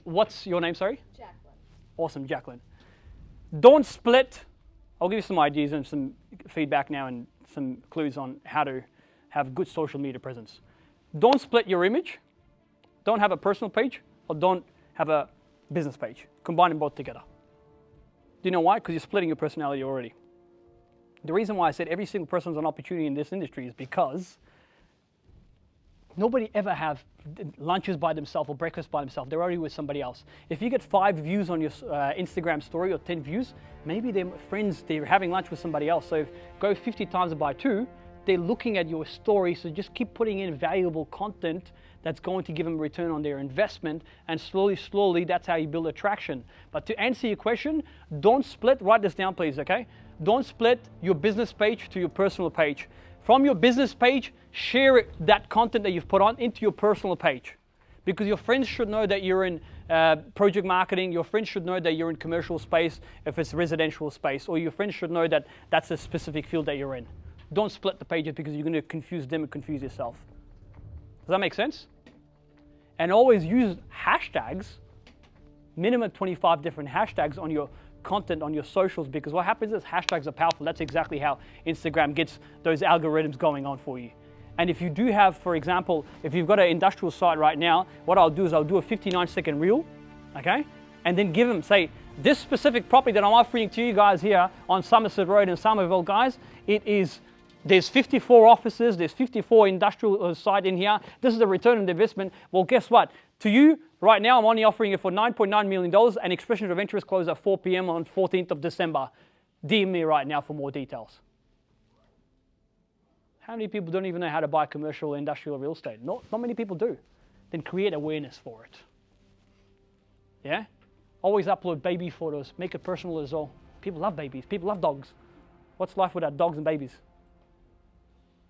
What's your name, sorry? Jacqueline. Awesome, Jacqueline. Don't split. I'll give you some ideas and some feedback now and some clues on how to have good social media presence. Don't split your image. Don't have a personal page, or don't have a business page. Combine them both together. Do you know why? Because you're splitting your personality already. The reason why I said every single person is an opportunity in this industry is because nobody ever have lunches by themselves or breakfast by themselves. They're already with somebody else. If you get 5 views on your Instagram story or 10 views, maybe they're friends, they're having lunch with somebody else. So if go 50 times by 2, they're looking at your story. So just keep putting in valuable content that's going to give them a return on their investment, and slowly, that's how you build attraction. But to answer your question, don't split, write this down please, okay? Don't split your business page to your personal page. From your business page, share that content that you've put on into your personal page. Because your friends should know that you're in project marketing, your friends should know that you're in commercial space, if it's residential space, or your friends should know that that's a specific field that you're in. Don't split the pages, because you're going to confuse them and confuse yourself. Does that make sense? And always use hashtags, minimum 25 different hashtags on your content, on your socials, because what happens is hashtags are powerful. That's exactly how Instagram gets those algorithms going on for you. And if you do have, for example, if you've got an industrial site right now, what I'll do is I'll do a 59-second reel, okay? And then give them, say, this specific property that I'm offering to you guys here on Somerset Road in Somerville, guys, there's 54 offices, there's 54 industrial site in here. This is the return on investment. Well, guess what? To you, right now, I'm only offering it for $9.9 million, and expression of interest closed at 4 p.m. on 14th of December. DM me right now for more details. How many people don't even know how to buy commercial industrial real estate? Not many people do. Then create awareness for it. Yeah? Always upload baby photos. Make it personal as well. People love babies. People love dogs. What's life without dogs and babies?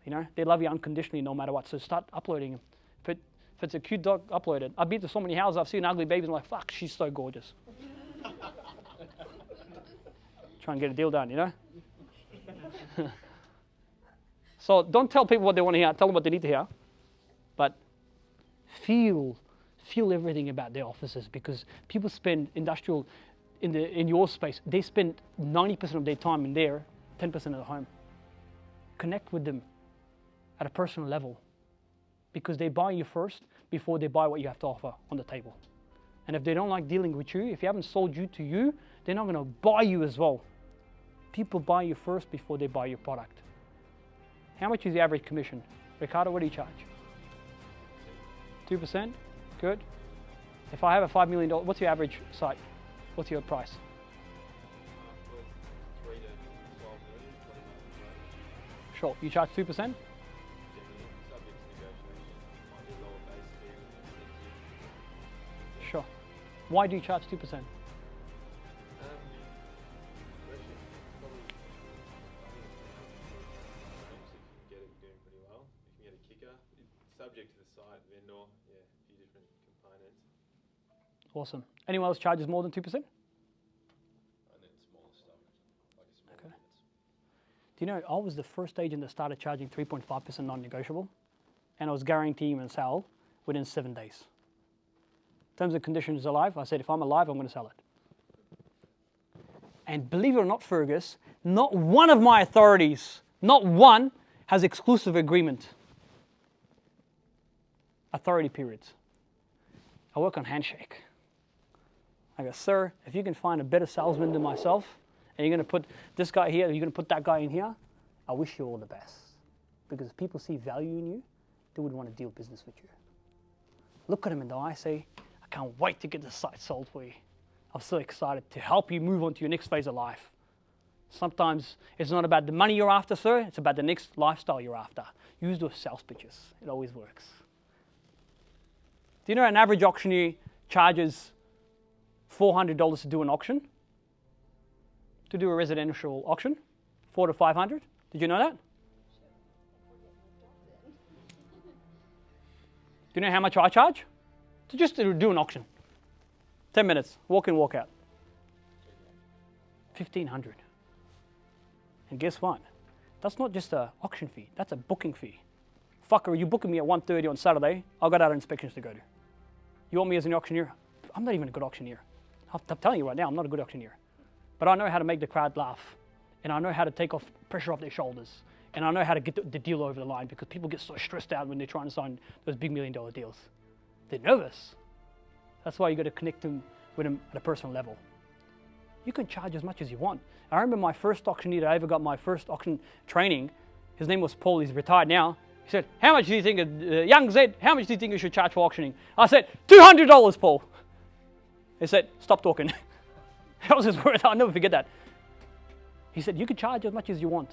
You know, they love you unconditionally no matter what. So start uploading them. If it's a cute dog, upload it. I've been to so many houses, I've seen ugly babies, and I'm like, fuck, she's so gorgeous. Try and get a deal done, you know? So don't tell people what they want to hear. Tell them what they need to hear. But feel everything about their offices, because people spend industrial in your space. They spend 90% of their time in there, 10% at the home. Connect with them at a personal level, because they buy you first before they buy what you have to offer on the table. And if they don't like dealing with you, if you haven't sold you to you, they're not going to buy you as well. People buy you first before they buy your product. How much is the average commission? Ricardo, what do you charge? 2%, good. If I have a $5 million, what's your average site? What's your price? 3 to 12 million, 20 million. Sure, you charge 2%? Generally, subject to negotiation, might be a lower base fee with incentive. Sure. Why do you charge 2%? Question, probably, I think if you can get it, you're doing pretty well. If you can get a kicker, subject to the site, vendor, yeah, a few different components. Awesome. Anyone else charges more than 2%? And then smaller stuff, like a small Okay. units. Do you know, I was the first agent that started charging 3.5% non-negotiable, and I was guaranteeing a sale within 7 days. Terms and conditions alive, I said, if I'm alive, I'm going to sell it. And believe it or not, Fergus, not one of my authorities, not one, has exclusive agreement. Authority periods. I work on handshake. I go, sir, if you can find a better salesman than myself, and you're going to put this guy here, you're going to put that guy in here, I wish you all the best. Because if people see value in you, they would want to deal business with you. Look at them in the eye, say, I can't wait to get this site sold for you. I'm so excited to help you move on to your next phase of life. Sometimes it's not about the money you're after, sir, it's about the next lifestyle you're after. Use those sales pitches. It always works. Do you know an average auctioneer charges $400 to do an auction? To do a residential auction? $400 to $500? Did you know that? Do you know how much I charge? To just do an auction. 10 minutes, walk in, walk out. $1,500. And guess what? That's not just an auction fee, that's a booking fee. Fucker, you booking me at 1:30 on Saturday, I've got other inspections to go to. You want me as an auctioneer? I'm not even a good auctioneer. I'm telling you right now, I'm not a good auctioneer. But I know how to make the crowd laugh. And I know how to take off pressure off their shoulders. And I know how to get the deal over the line because people get so stressed out when they're trying to sign those big $1 million deals. They're nervous. That's why you got to connect them with them at a personal level. You can charge as much as you want. I remember my first auctioneer that I ever got my first auction training. His name was Paul, he's retired now. He said, how much do you think, young Zed, how much do you think you should charge for auctioning? I said, $200, Paul. He said, stop talking. That was his word, I'll never forget that. He said, you can charge as much as you want.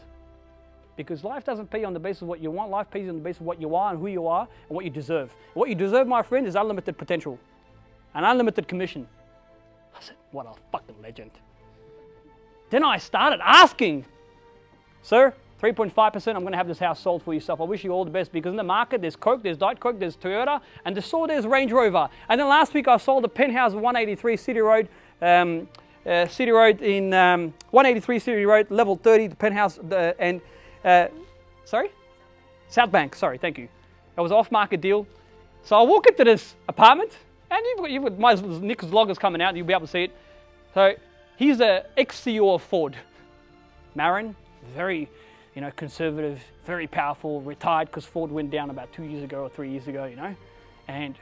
Because life doesn't pay on the basis of what you want, life pays on the basis of what you are and who you are and what you deserve. What you deserve, my friend, is unlimited potential and unlimited commission. I said, what a fucking legend. Then I started asking, sir, 3.5%, I'm going to have this house sold for yourself. I wish you all the best because in the market there's Coke, there's Diet Coke, there's Toyota, and there's Range Rover. And then last week I sold a penthouse 183 City Road, in 183 City Road, level 30, the penthouse, South Bank, sorry, thank you. It was an off-market deal. So I walk into this apartment, and Nick's vlog is coming out, you'll be able to see it. So he's the ex-CEO of Ford. Marin, very conservative, very powerful, retired because Ford went down about 2 years ago or 3 years ago, and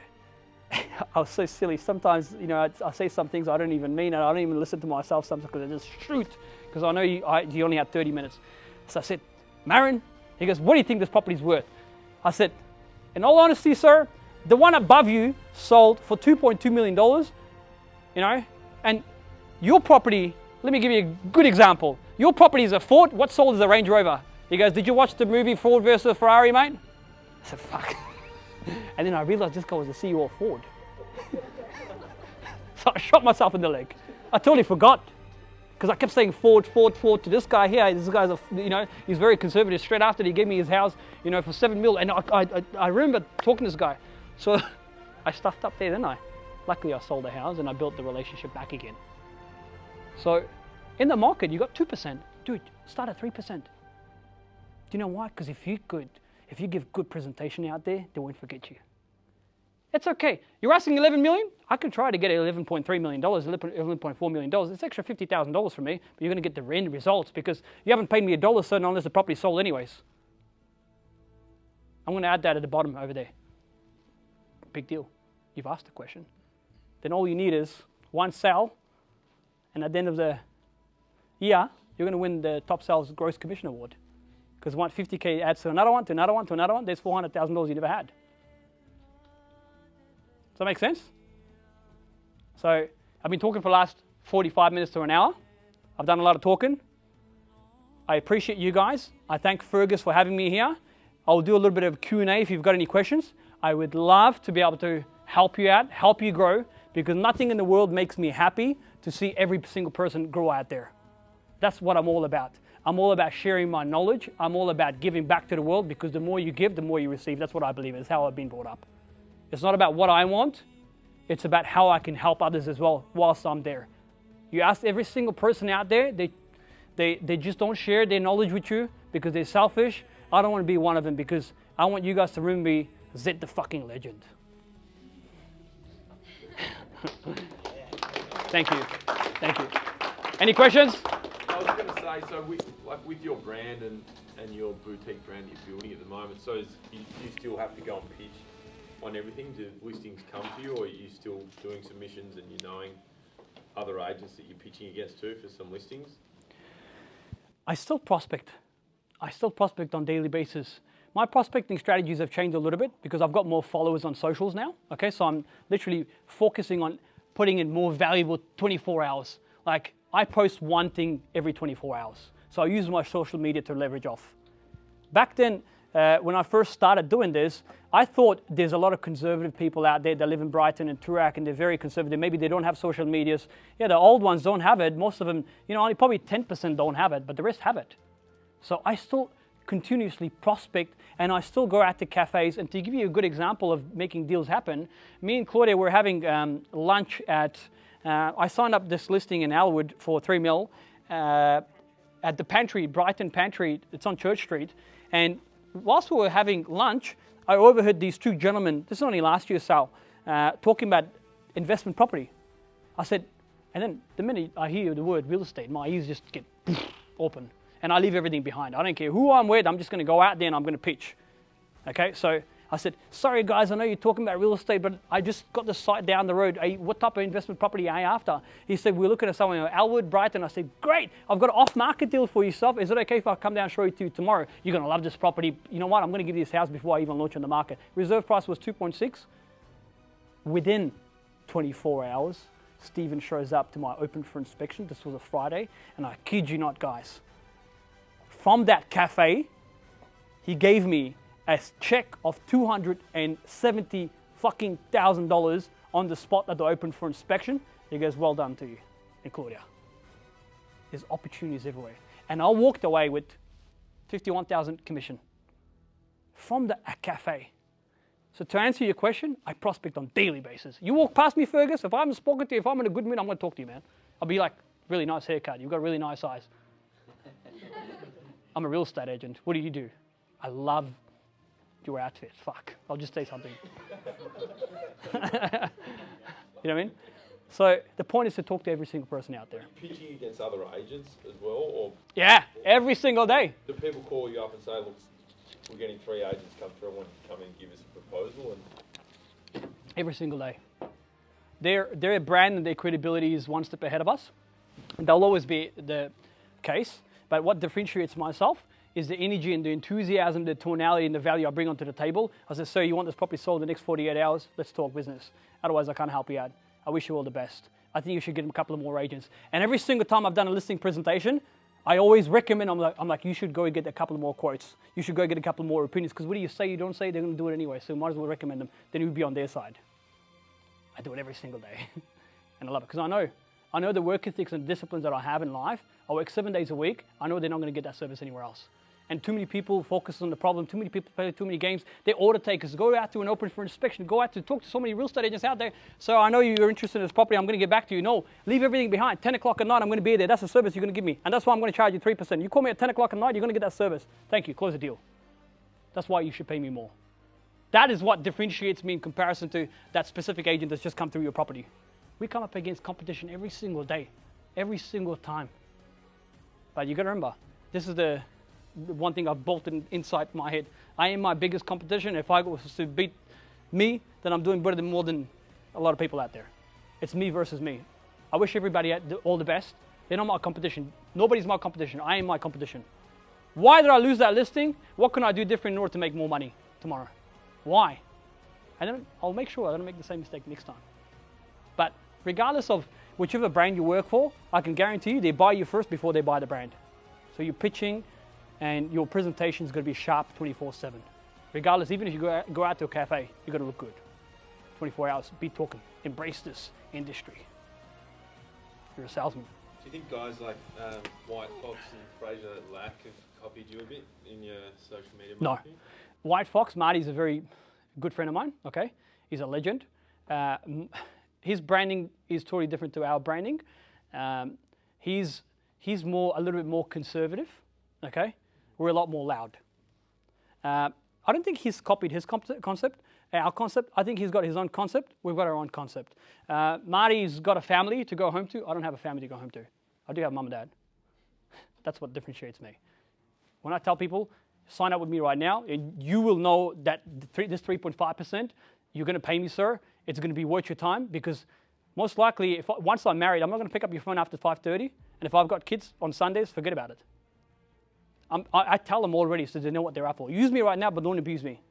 I was so silly. Sometimes, I say some things I don't even mean, and I don't even listen to myself sometimes because I just shoot, because I know you only had 30 minutes. So I said, Marin, he goes, what do you think this property's worth? I said, in all honesty, sir, the one above you sold for $2.2 million, and your property, let me give you a good example. Your property is a Ford, what sold is a Range Rover? He goes, did you watch the movie Ford versus Ferrari, mate? I said, fuck. And then I realized this guy was the CEO of Ford. So I shot myself in the leg. I totally forgot. Because I kept saying Ford, Ford, Ford to this guy here. This guy's, he's very conservative. Straight after he gave me his house, for $7 million. And I remember talking to this guy. So I stuffed up there, didn't I? Luckily, I sold the house and I built the relationship back again. So in the market, you got 2%. Dude, start at 3%. Do you know why? Because if you give good presentation out there, they won't forget you. It's okay. You're asking $11 million? I can try to get $11.3 million, $11.4 million. It's extra $50,000 from me, but you're going to get the end results because you haven't paid me a dollar, so unless the property's sold anyways. I'm going to add that at the bottom over there. Big deal. You've asked the question. Then all you need is one sale, and at the end of the year, you're going to win the top sales gross commission award. Because 50K adds to another one, to another one, to another one, there's $400,000 you never had. Does that make sense? So I've been talking for the last 45 minutes to an hour. I've done a lot of talking. I appreciate you guys. I thank Fergus for having me here. I'll do a little bit of Q&A if you've got any questions. I would love to be able to help you out, help you grow, because nothing in the world makes me happy to see every single person grow out there. That's what I'm all about. I'm all about sharing my knowledge. I'm all about giving back to the world, because the more you give, the more you receive. That's what I believe. It's how I've been brought up. It's not about what I want. It's about how I can help others as well whilst I'm there. You ask every single person out there, they just don't share their knowledge with you because they're selfish. I don't want to be one of them, because I want you guys to remember me, Zed the fucking legend. Thank you. Thank you. Any questions? I was going to say, so with your brand and your boutique brand that you're building at the moment, so you still have to go and pitch on everything? Do listings come to you, or are you still doing submissions and you're knowing other agents that you're pitching against too for some listings? I still prospect. I still prospect on a daily basis. My prospecting strategies have changed a little bit because I've got more followers on socials now. Okay, so I'm literally focusing on putting in more valuable 24 hours. Like, I post one thing every 24 hours. So I use my social media to leverage off. Back then, when I first started doing this, I thought there's a lot of conservative people out there that live in Brighton and Toorak, and they're very conservative. Maybe they don't have social medias. Yeah, the old ones don't have it. Most of them, only probably 10% don't have it, but the rest have it. So I still continuously prospect, and I still go out to cafes. And to give you a good example of making deals happen, me and Claudia were having lunch at, I signed up this listing in Alwood for 3 mil at the Pantry, Brighton Pantry. It's on Church Street. And whilst we were having lunch, I overheard these two gentlemen, this is only last year's sale, talking about investment property. I said, and then the minute I hear the word real estate, my ears just get open. And I leave everything behind. I don't care who I'm with, I'm just going to go out there and I'm going to pitch. Okay, so I said, sorry guys, I know you're talking about real estate, but I just got this site down the road. What type of investment property are you after? He said, we're looking at somewhere in Alwood, Brighton. I said, great, I've got an off-market deal for yourself. Is it okay if I come down and show it to you tomorrow? You're going to love this property. You know what, I'm going to give you this house before I even launch on the market. Reserve price was 2.6. Within 24 hours, Stephen shows up to my open for inspection. This was a Friday, and I kid you not, guys. From that cafe, he gave me a check of $270 fucking $1,000 on the spot that they opened for inspection. He goes, well done to you and Claudia. There's opportunities everywhere. And I walked away with 51,000 commission from the cafe. So to answer your question, I prospect on a daily basis. You walk past me, Fergus, if I haven't spoken to you, if I'm in a good mood, I'm going to talk to you, man. I'll be like, really nice haircut. You've got really nice eyes. I'm a real estate agent. What do? I love your outfit. Fuck. I'll just say something. You know what I mean? So the point is to talk to every single person out there. Are you pitching against other agents as well? Or yeah, every single day. do people call you up and say, look, we're getting 3 agents come through, I want you to come in and give us a proposal? And Every single day. Their brand and their credibility is one step ahead of us. And they'll always be the case. But what differentiates myself is the energy and the enthusiasm, the tonality and the value I bring onto the table. I said, sir, you want this property sold in the next 48 hours? Let's talk business. Otherwise, I can't help you out. I wish you all the best. I think you should get a couple of more agents. And every single time I've done a listing presentation, I always recommend, I'm like, you should go and get a couple of more quotes. You should go get a couple more opinions, because what do you say, you don't say, they're going to do it anyway. So might as well recommend them. Then you'll be on their side. I do it every single day. And I love it, because I know the work ethics and disciplines that I have in life. I work 7 days a week. I know they're not going to get that service anywhere else. And too many people focus on the problem. Too many people play too many games. They're order takers. Go out to an open for inspection. Go out to talk to so many real estate agents out there. So I know you're interested in this property. I'm going to get back to you. No, leave everything behind. 10 o'clock at night, I'm going to be there. That's the service you're going to give me. And that's why I'm going to charge you 3%. You call me at 10 o'clock at night, you're going to get that service. Thank you. Close the deal. That's why you should pay me more. That is what differentiates me in comparison to that specific agent that's just come through your property. We come up against competition every single day, every single time. But you got to remember, this is the one thing I've bolted inside my head. I am my biggest competition. If I was to beat me, then I'm doing better than more than a lot of people out there. It's me versus me. I wish everybody all the best. They're not my competition. Nobody's my competition. I am my competition. Why did I lose that listing? What can I do different in order to make more money tomorrow? Why? And then I'll make sure I don't make the same mistake next time. But regardless of whichever brand you work for, I can guarantee you they buy you first before they buy the brand. So you're pitching and your presentation is going to be sharp 24/7. Regardless, even if you go out to a cafe, you're going to look good. 24 hours, be talking. Embrace this industry. You're a salesman. Do you think guys like White Fox and Fraser Lack have copied you a bit in your social media No. marketing? White Fox, Marty's a very good friend of mine, okay? He's a legend. His branding is totally different to our branding. He's a little bit more conservative, okay? We're a lot more loud. I don't think he's copied his concept, our concept. I think he's got his own concept. We've got our own concept. Marty's got a family to go home to. I don't have a family to go home to. I do have mum and dad. That's what differentiates me. When I tell people, sign up with me right now, and you will know that this 3.5%, you're going to pay me, sir. It's going to be worth your time, because most likely, once I'm married, I'm not going to pick up your phone after 5:30. And if I've got kids on Sundays, forget about it. I tell them already so they know what they're up for. Use me right now, but don't abuse me.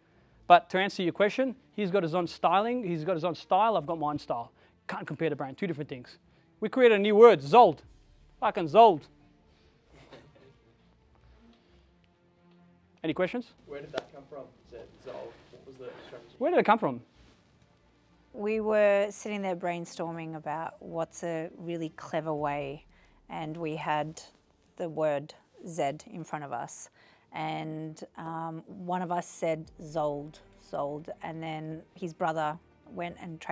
But to answer your question, he's got his own styling. He's got his own style. I've got my own style. Can't compare the brand. Two different things. We created a new word, Zold. Fucking Zold. Any questions? Where did that come from, Zed? Zold? What was the strategy? Where did it come from? We were sitting there brainstorming about what's a really clever way, and we had the word Zed in front of us, and one of us said Zold, and then his brother went and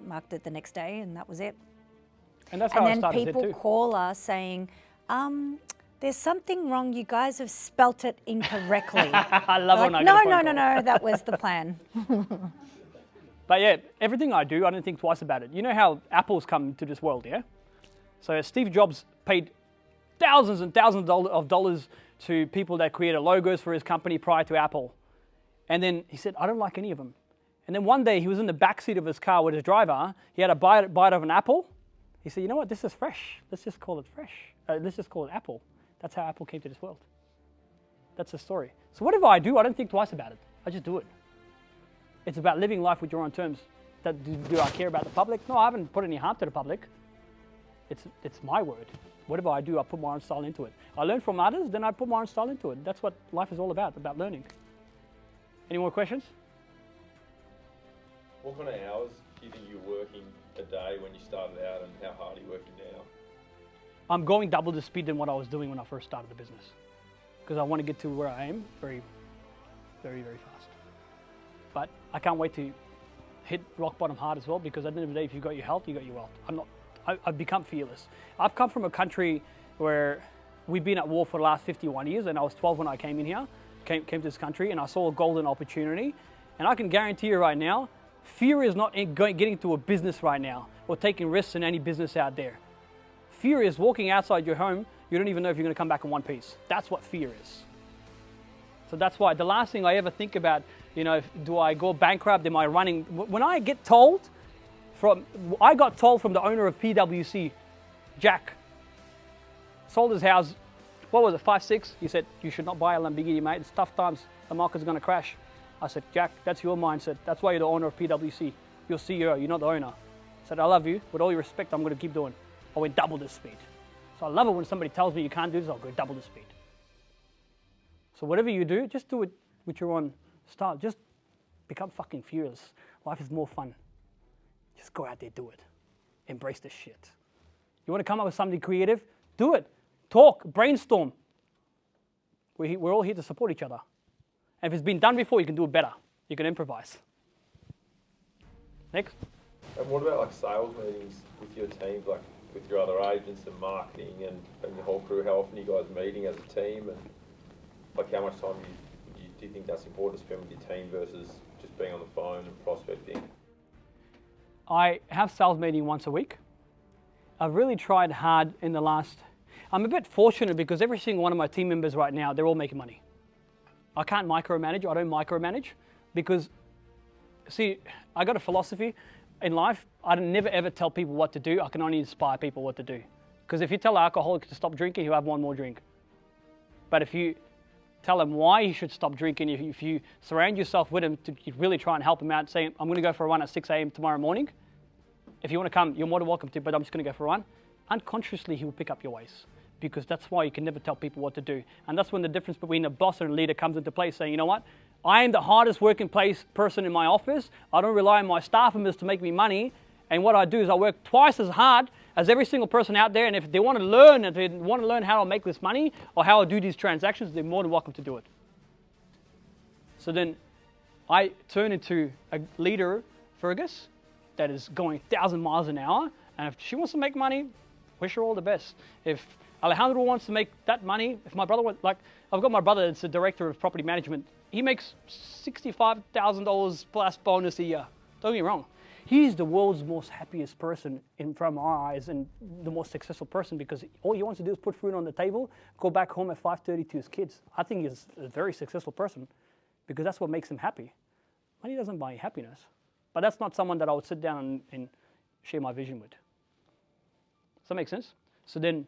marked it the next day, and that was it. And that's how I And then started Zed people too. call us saying, there's something wrong, you guys have spelt it incorrectly. I love it when I no, get a phone call. that was the plan. But yeah, everything I do, I don't think twice about it. You know how Apple's come into this world, yeah? So Steve Jobs paid thousands and thousands of dollars to people that created logos for his company prior to Apple. And then he said, I don't like any of them. And then one day he was in the backseat of his car with his driver. He had a bite of an apple. He said, you know what, this is fresh. Let's just call it fresh. Let's just call it Apple. That's how Apple came to this world. That's the story. So whatever I do, I don't think twice about it. I just do it. It's about living life with your own terms. Do I care about the public? No, I haven't put any harm to the public. It's my word. Whatever I do, I put my own style into it. I learn from others, then I put my own style into it. That's what life is all about learning. Any more questions? What kind of hours do you think you were working a day when you started out, and how hard are you working now? I'm going double the speed than what I was doing when I first started the business, because I want to get to where I am very, very, very fast. But I can't wait to hit rock bottom hard as well, because at the end of the day, if you've got your health, you've got your wealth. I've become fearless. I've come from a country where we've been at war for the last 51 years, and I was 12 when I came in here, came to this country, and I saw a golden opportunity. And I can guarantee you right now, fear is not getting into a business right now or taking risks in any business out there. Fear is walking outside your home, you don't even know if you're going to come back in one piece. That's what fear is. So that's why the last thing I ever think about, do I go bankrupt? Am I running? When I get told, I got told from the owner of PwC, Jack, sold his house, what was it, 5-6? He said, you should not buy a Lamborghini, mate. It's tough times. The market's going to crash. I said, Jack, that's your mindset. That's why you're the owner of PwC. You're CEO, you're not the owner. I said, I love you. With all your respect, I'm going to keep doing. I went double the speed. So I love it when somebody tells me you can't do this, I'll go double the speed. So whatever you do, just do it with your own style. Just become fucking fearless. Life is more fun. Just go out there, do it. Embrace this shit. You want to come up with something creative? Do it. Talk, brainstorm. We're all here to support each other. And if it's been done before, you can do it better. You can improvise. Next. And what about like sales meetings with your team, like with your other agents and marketing and your whole crew? How often are you guys meeting as a team, and like how much time do you think that's important to spend with your team versus just being on the phone and prospecting? I have sales meeting once a week. I've really tried hard in the last, I'm a bit fortunate because every single one of my team members right now, they're all making money. I can't micromanage, I don't micromanage because, see, I got a philosophy in life, I never ever tell people what to do, I can only inspire people what to do. Because if you tell an alcoholic to stop drinking, he'll have one more drink. But if you tell him why he should stop drinking. If you surround yourself with him to really try and help him out, saying, I'm going to go for a run at 6 a.m. tomorrow morning. If you want to come, you're more than welcome to, but I'm just going to go for a run. Unconsciously, he will pick up your ways, because that's why you can never tell people what to do. And that's when the difference between a boss and a leader comes into play, saying, you know what? I am the hardest working person in my office. I don't rely on my staff members to make me money. And what I do is I work twice as hard as every single person out there. And if they want to learn, how to make this money or how to do these transactions, they're more than welcome to do it. So then I turn into a leader, Fergus, that is going 1,000 miles an hour. And if she wants to make money, wish her all the best. If Alejandro wants to make that money, if my brother wants, like, I've got my brother that's the director of property management. He makes $65,000 plus bonus a year. Don't get me wrong. He's the world's most happiest person from our eyes, and the most successful person, because all he wants to do is put food on the table, go back home at 5:30 to his kids. I think he's a very successful person because that's what makes him happy. Money doesn't buy happiness, but that's not someone that I would sit down and share my vision with. Does that make sense? So then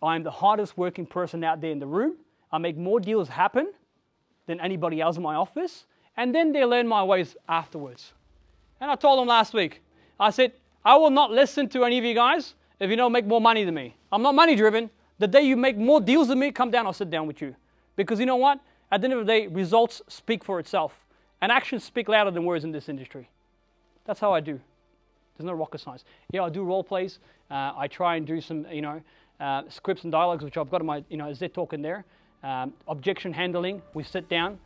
I'm the hardest working person out there in the room. I make more deals happen than anybody else in my office, and then they learn my ways afterwards. And I told them last week, I said, I will not listen to any of you guys if you don't make more money than me. I'm not money driven. The day you make more deals than me, come down, I'll sit down with you. Because you know what? At the end of the day, results speak for itself. And actions speak louder than words in this industry. That's how I do. There's no rocket science. Yeah, I do role plays. I try and do some, scripts and dialogues, which I've got in my, Zed Talk in there. Objection handling, we sit down.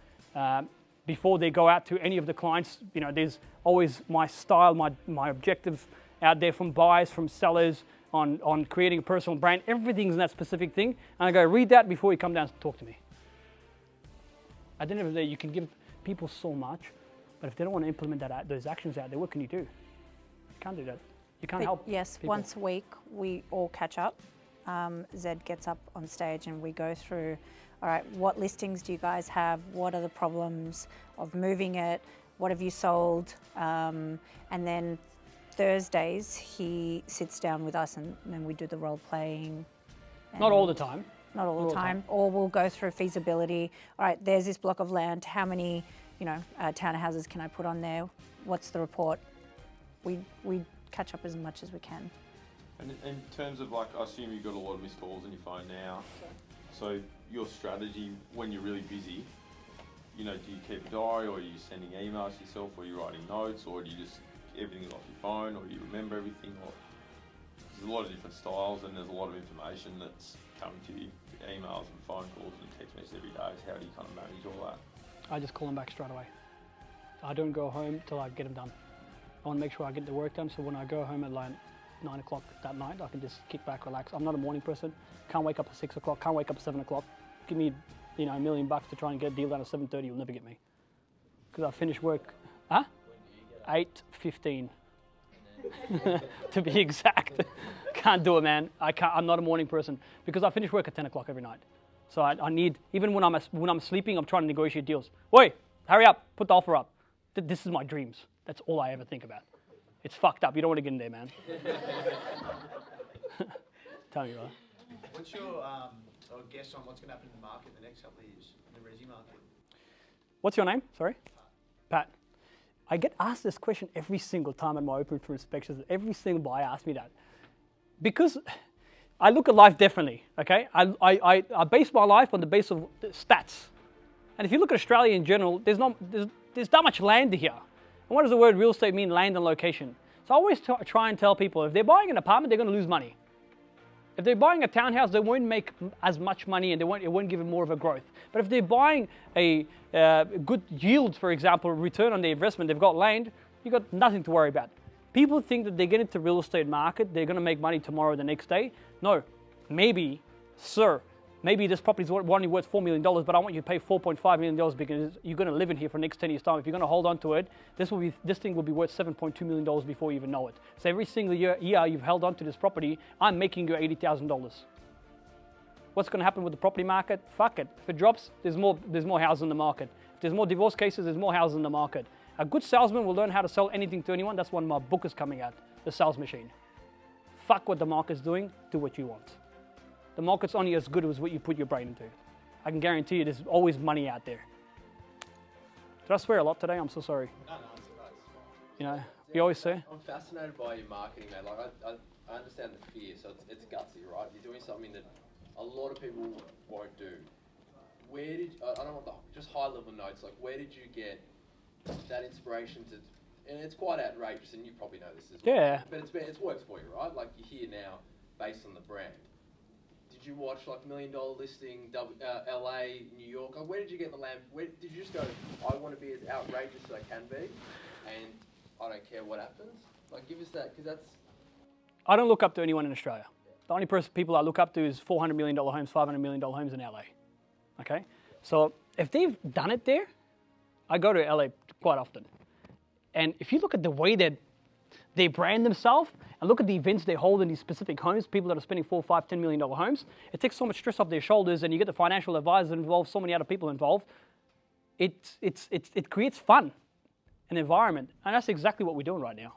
Before they go out to any of the clients, there's always my style, my objective out there from buyers, from sellers, on creating a personal brand. Everything's in that specific thing. And I go, read that before you come down and talk to me. At the end of the day, you can give people so much, but if they don't want to implement those actions out there, what can you do? You can't do that. You can't help Yes, people. once a week, we all catch up. Zed gets up on stage and we go through, all right, what listings do you guys have? What are the problems of moving it? What have you sold? And then Thursdays, he sits down with us and then we do the role playing. Not all the time. Not all the time. Or we'll go through feasibility. All right, there's this block of land. How many, townhouses can I put on there? What's the report? We catch up as much as we can. And in terms of, I assume you've got a lot of missed calls on your phone now. So your strategy when you're really busy, do you keep a diary, or are you sending emails yourself, or are you writing notes, or do you just everything's off your phone, or do you remember everything? Or there's a lot of different styles, and there's a lot of information that's coming to you, emails and phone calls and text messages every day. So how do you kind of manage all that? I just call them back straight away. I don't go home till I get them done. I want to make sure I get the work done, so when I go home at 9 o'clock that night, I can just kick back, relax. I'm not a morning person. Can't wake up at 6 o'clock, can't wake up at 7 o'clock. Give me, $1 million to try and get a deal done at 7:30, you'll never get me. Because I finish work, 8:15. To be exact. Can't do it, man. I'm not a morning person because I finish work at 10 o'clock every night. So I need, even when I'm sleeping, I'm trying to negotiate deals. Wait, hurry up, put the offer up. This is my dreams. That's all I ever think about. It's fucked up. You don't want to get in there, man. Tell me, right? What's your guess on what's going to happen in the market in the next couple of years, in the resi market? What's your name? Sorry? Pat. I get asked this question every single time at my open for inspections. Every single buyer asks me that. Because I look at life differently, okay? I base my life on the base of stats. And if you look at Australia in general, there's not much land here. And what does the word real estate mean? Land and location. So I always try and tell people, if they're buying an apartment, they're going to lose money. If they're buying a townhouse, they won't make as much money and it won't give them more of a growth. But if they're buying a good yield, for example, return on their investment, they've got land, you've got nothing to worry about. People think that they get into real estate market, they're going to make money tomorrow or the next day. No, maybe, sir, maybe this property is only worth $4 million, but I want you to pay $4.5 million because you're going to live in here for the next 10 years' time. If you're going to hold on to it, this thing will be worth $7.2 million before you even know it. So every single year you've held on to this property, I'm making you $80,000. What's going to happen with the property market? Fuck it. If it drops, there's more houses in the market. If there's more divorce cases, there's more houses in the market. A good salesman will learn how to sell anything to anyone. That's when my book is coming out, The Sales Machine. Fuck what the market's doing, do what you want. The market's only as good as what you put your brain into. I can guarantee you there's always money out there. Did I swear a lot today? I'm so sorry. No, it's fine. You know, we always say. I'm fascinated by your marketing, mate. Like, I understand the fear, so it's gutsy, right? You're doing something that a lot of people won't do. Where did, I don't want just high level notes, like where did you get that inspiration to, and it's quite outrageous, and you probably know this as well. Yeah. But it's works for you, right? Like you're here now based on the brand. Did you watch like $1 Million Listing, LA, New York? Like, where did you get the lamp? Where did you just go, I want to be as outrageous as I can be, and I don't care what happens? Like, give us that, because that's... I don't look up to anyone in Australia. The only people I look up to is $400 million homes, $500 million homes in LA. Okay? So if they've done it there, I go to LA quite often. And if you look at the way that they brand themselves and look at the events they hold in these specific homes, people that are spending $4, $5, $10 million homes, it takes so much stress off their shoulders, and you get the financial advisors involved, so many other people involved. It creates fun, an environment, and that's exactly what we're doing right now.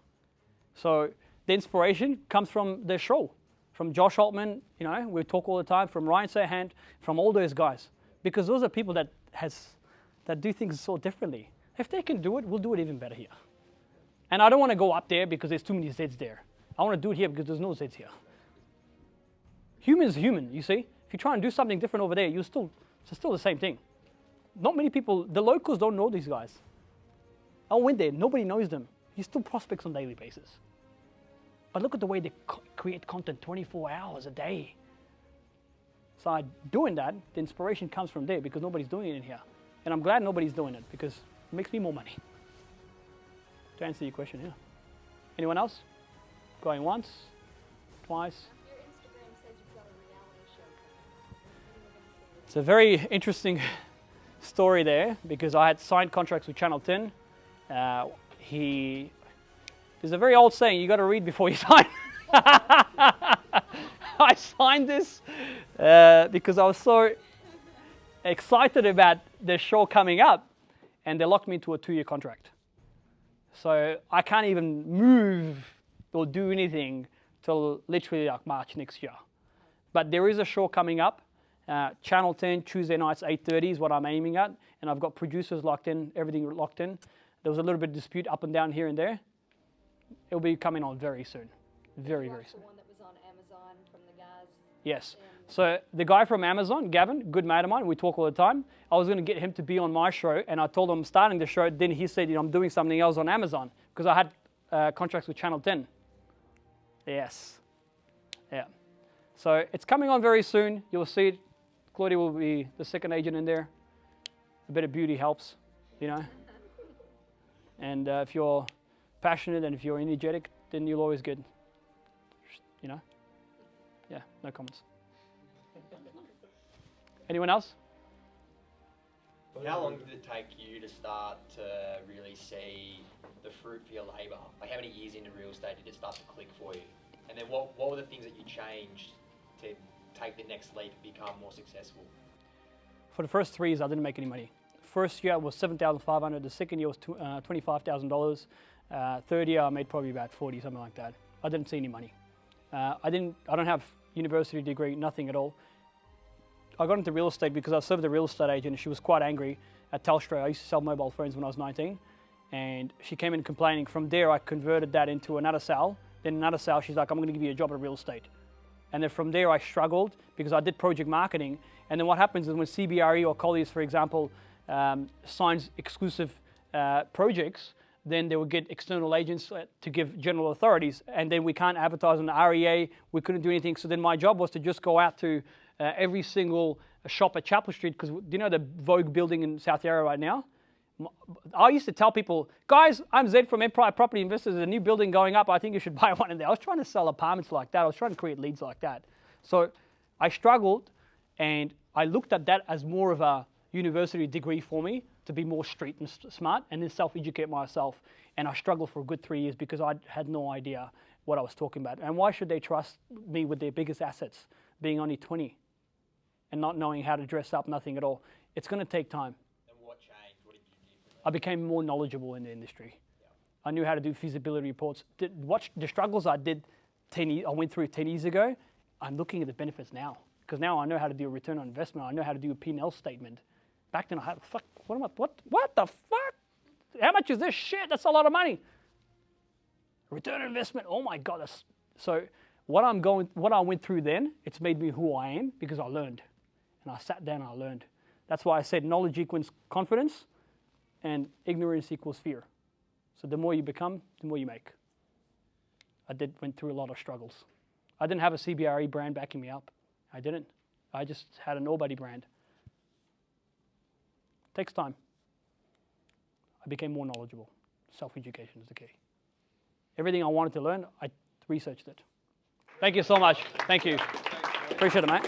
So the inspiration comes from the show, from Josh Altman, you know, we talk all the time, from Ryan Serhant, from all those guys, because those are people that do things so differently. If they can do it, we'll do it even better here. And I don't want to go up there because there's too many Zeds there. I want to do it here because there's no Zeds here. Human is human, you see. If you try and do something different over there, it's still the same thing. Not many people, the locals don't know these guys. I went there, nobody knows them. You still prospects on a daily basis. But look at the way they create content 24 hours a day. So doing that, the inspiration comes from there because nobody's doing it in here. And I'm glad nobody's doing it because it makes me more money. To answer your question, yeah. Anyone else? Going once, twice? Your Instagram says you've got a reality show coming. It's a very interesting story there because I had signed contracts with Channel 10. There's a very old saying, you got to read before you sign. I signed this because I was so excited about the show coming up, and they locked me into a 2-year contract. So I can't even move or do anything till literally like March next year. But there is a show coming up, Channel 10, Tuesday nights, 8:30 is what I'm aiming at, and I've got producers locked in, everything locked in. There was a little bit of dispute up and down here and there. It'll be coming on very soon, very, very soon. The one that was on Amazon from the guys. Yes. So the guy from Amazon, Gavin, good mate of mine, we talk all the time. I was going to get him to be on my show, and I told him I'm starting the show. Then he said, I'm doing something else on Amazon because I had contracts with Channel 10. Yes. Yeah. So it's coming on very soon. You'll see it. Claudia will be the second agent in there. A bit of beauty helps, you know. And if you're passionate and if you're energetic, then you'll always get, you know. Yeah, no comments. Anyone else? How long did it take you to start to really see the fruit for your labour? Like how many years into real estate did it start to click for you? And then what were the things that you changed to take the next leap and become more successful? For the first 3 years, I didn't make any money. First year was $7,500. The second year was $25,000. Third year, I made probably about 40, something like that. I didn't see any money. I don't have university degree, nothing at all. I got into real estate because I served a real estate agent, and she was quite angry at Telstra. I used to sell mobile phones when I was 19, and she came in complaining. From there, I converted that into another sale. Then another sale, she's like, I'm going to give you a job at real estate. And then from there, I struggled because I did project marketing. And then what happens is when CBRE or Colliers, for example, signs exclusive projects, then they would get external agents to give general authorities. And then we can't advertise on the REA. We couldn't do anything. So then my job was to just go out to every single shop at Chapel Street, because do you know the Vogue building in South Yarra right now? I used to tell people, guys, I'm Zed from Empire Property Investors. There's a new building going up. I think you should buy one in there. I was trying to sell apartments like that. I was trying to create leads like that. So I struggled, and I looked at that as more of a university degree for me to be more street and smart and then self-educate myself. And I struggled for a good 3 years because I had no idea what I was talking about. And why should they trust me with their biggest assets, being only 20 and not knowing how to dress up, nothing at all? It's going to take time. And what changed? What did you do differently? I became more knowledgeable in the industry. I knew how to do feasibility reports. Watch the struggles I did I went through 10 years ago. I'm looking at the benefits now because now I know how to do a return on investment. I know how to do a P&L statement. Back then I had, what the fuck? How much is this shit? That's a lot of money. Return on investment, oh my God. So what I went through then, it's made me who I am because I learned. And I sat down and I learned. That's why I said knowledge equals confidence and ignorance equals fear. So the more you become, the more you make. Went through a lot of struggles. I didn't have a CBRE brand backing me up. I didn't. I just had a nobody brand. Takes time. I became more knowledgeable. Self-education is the key. Everything I wanted to learn, I researched it. Thank you so much. Thank you. Appreciate it, mate.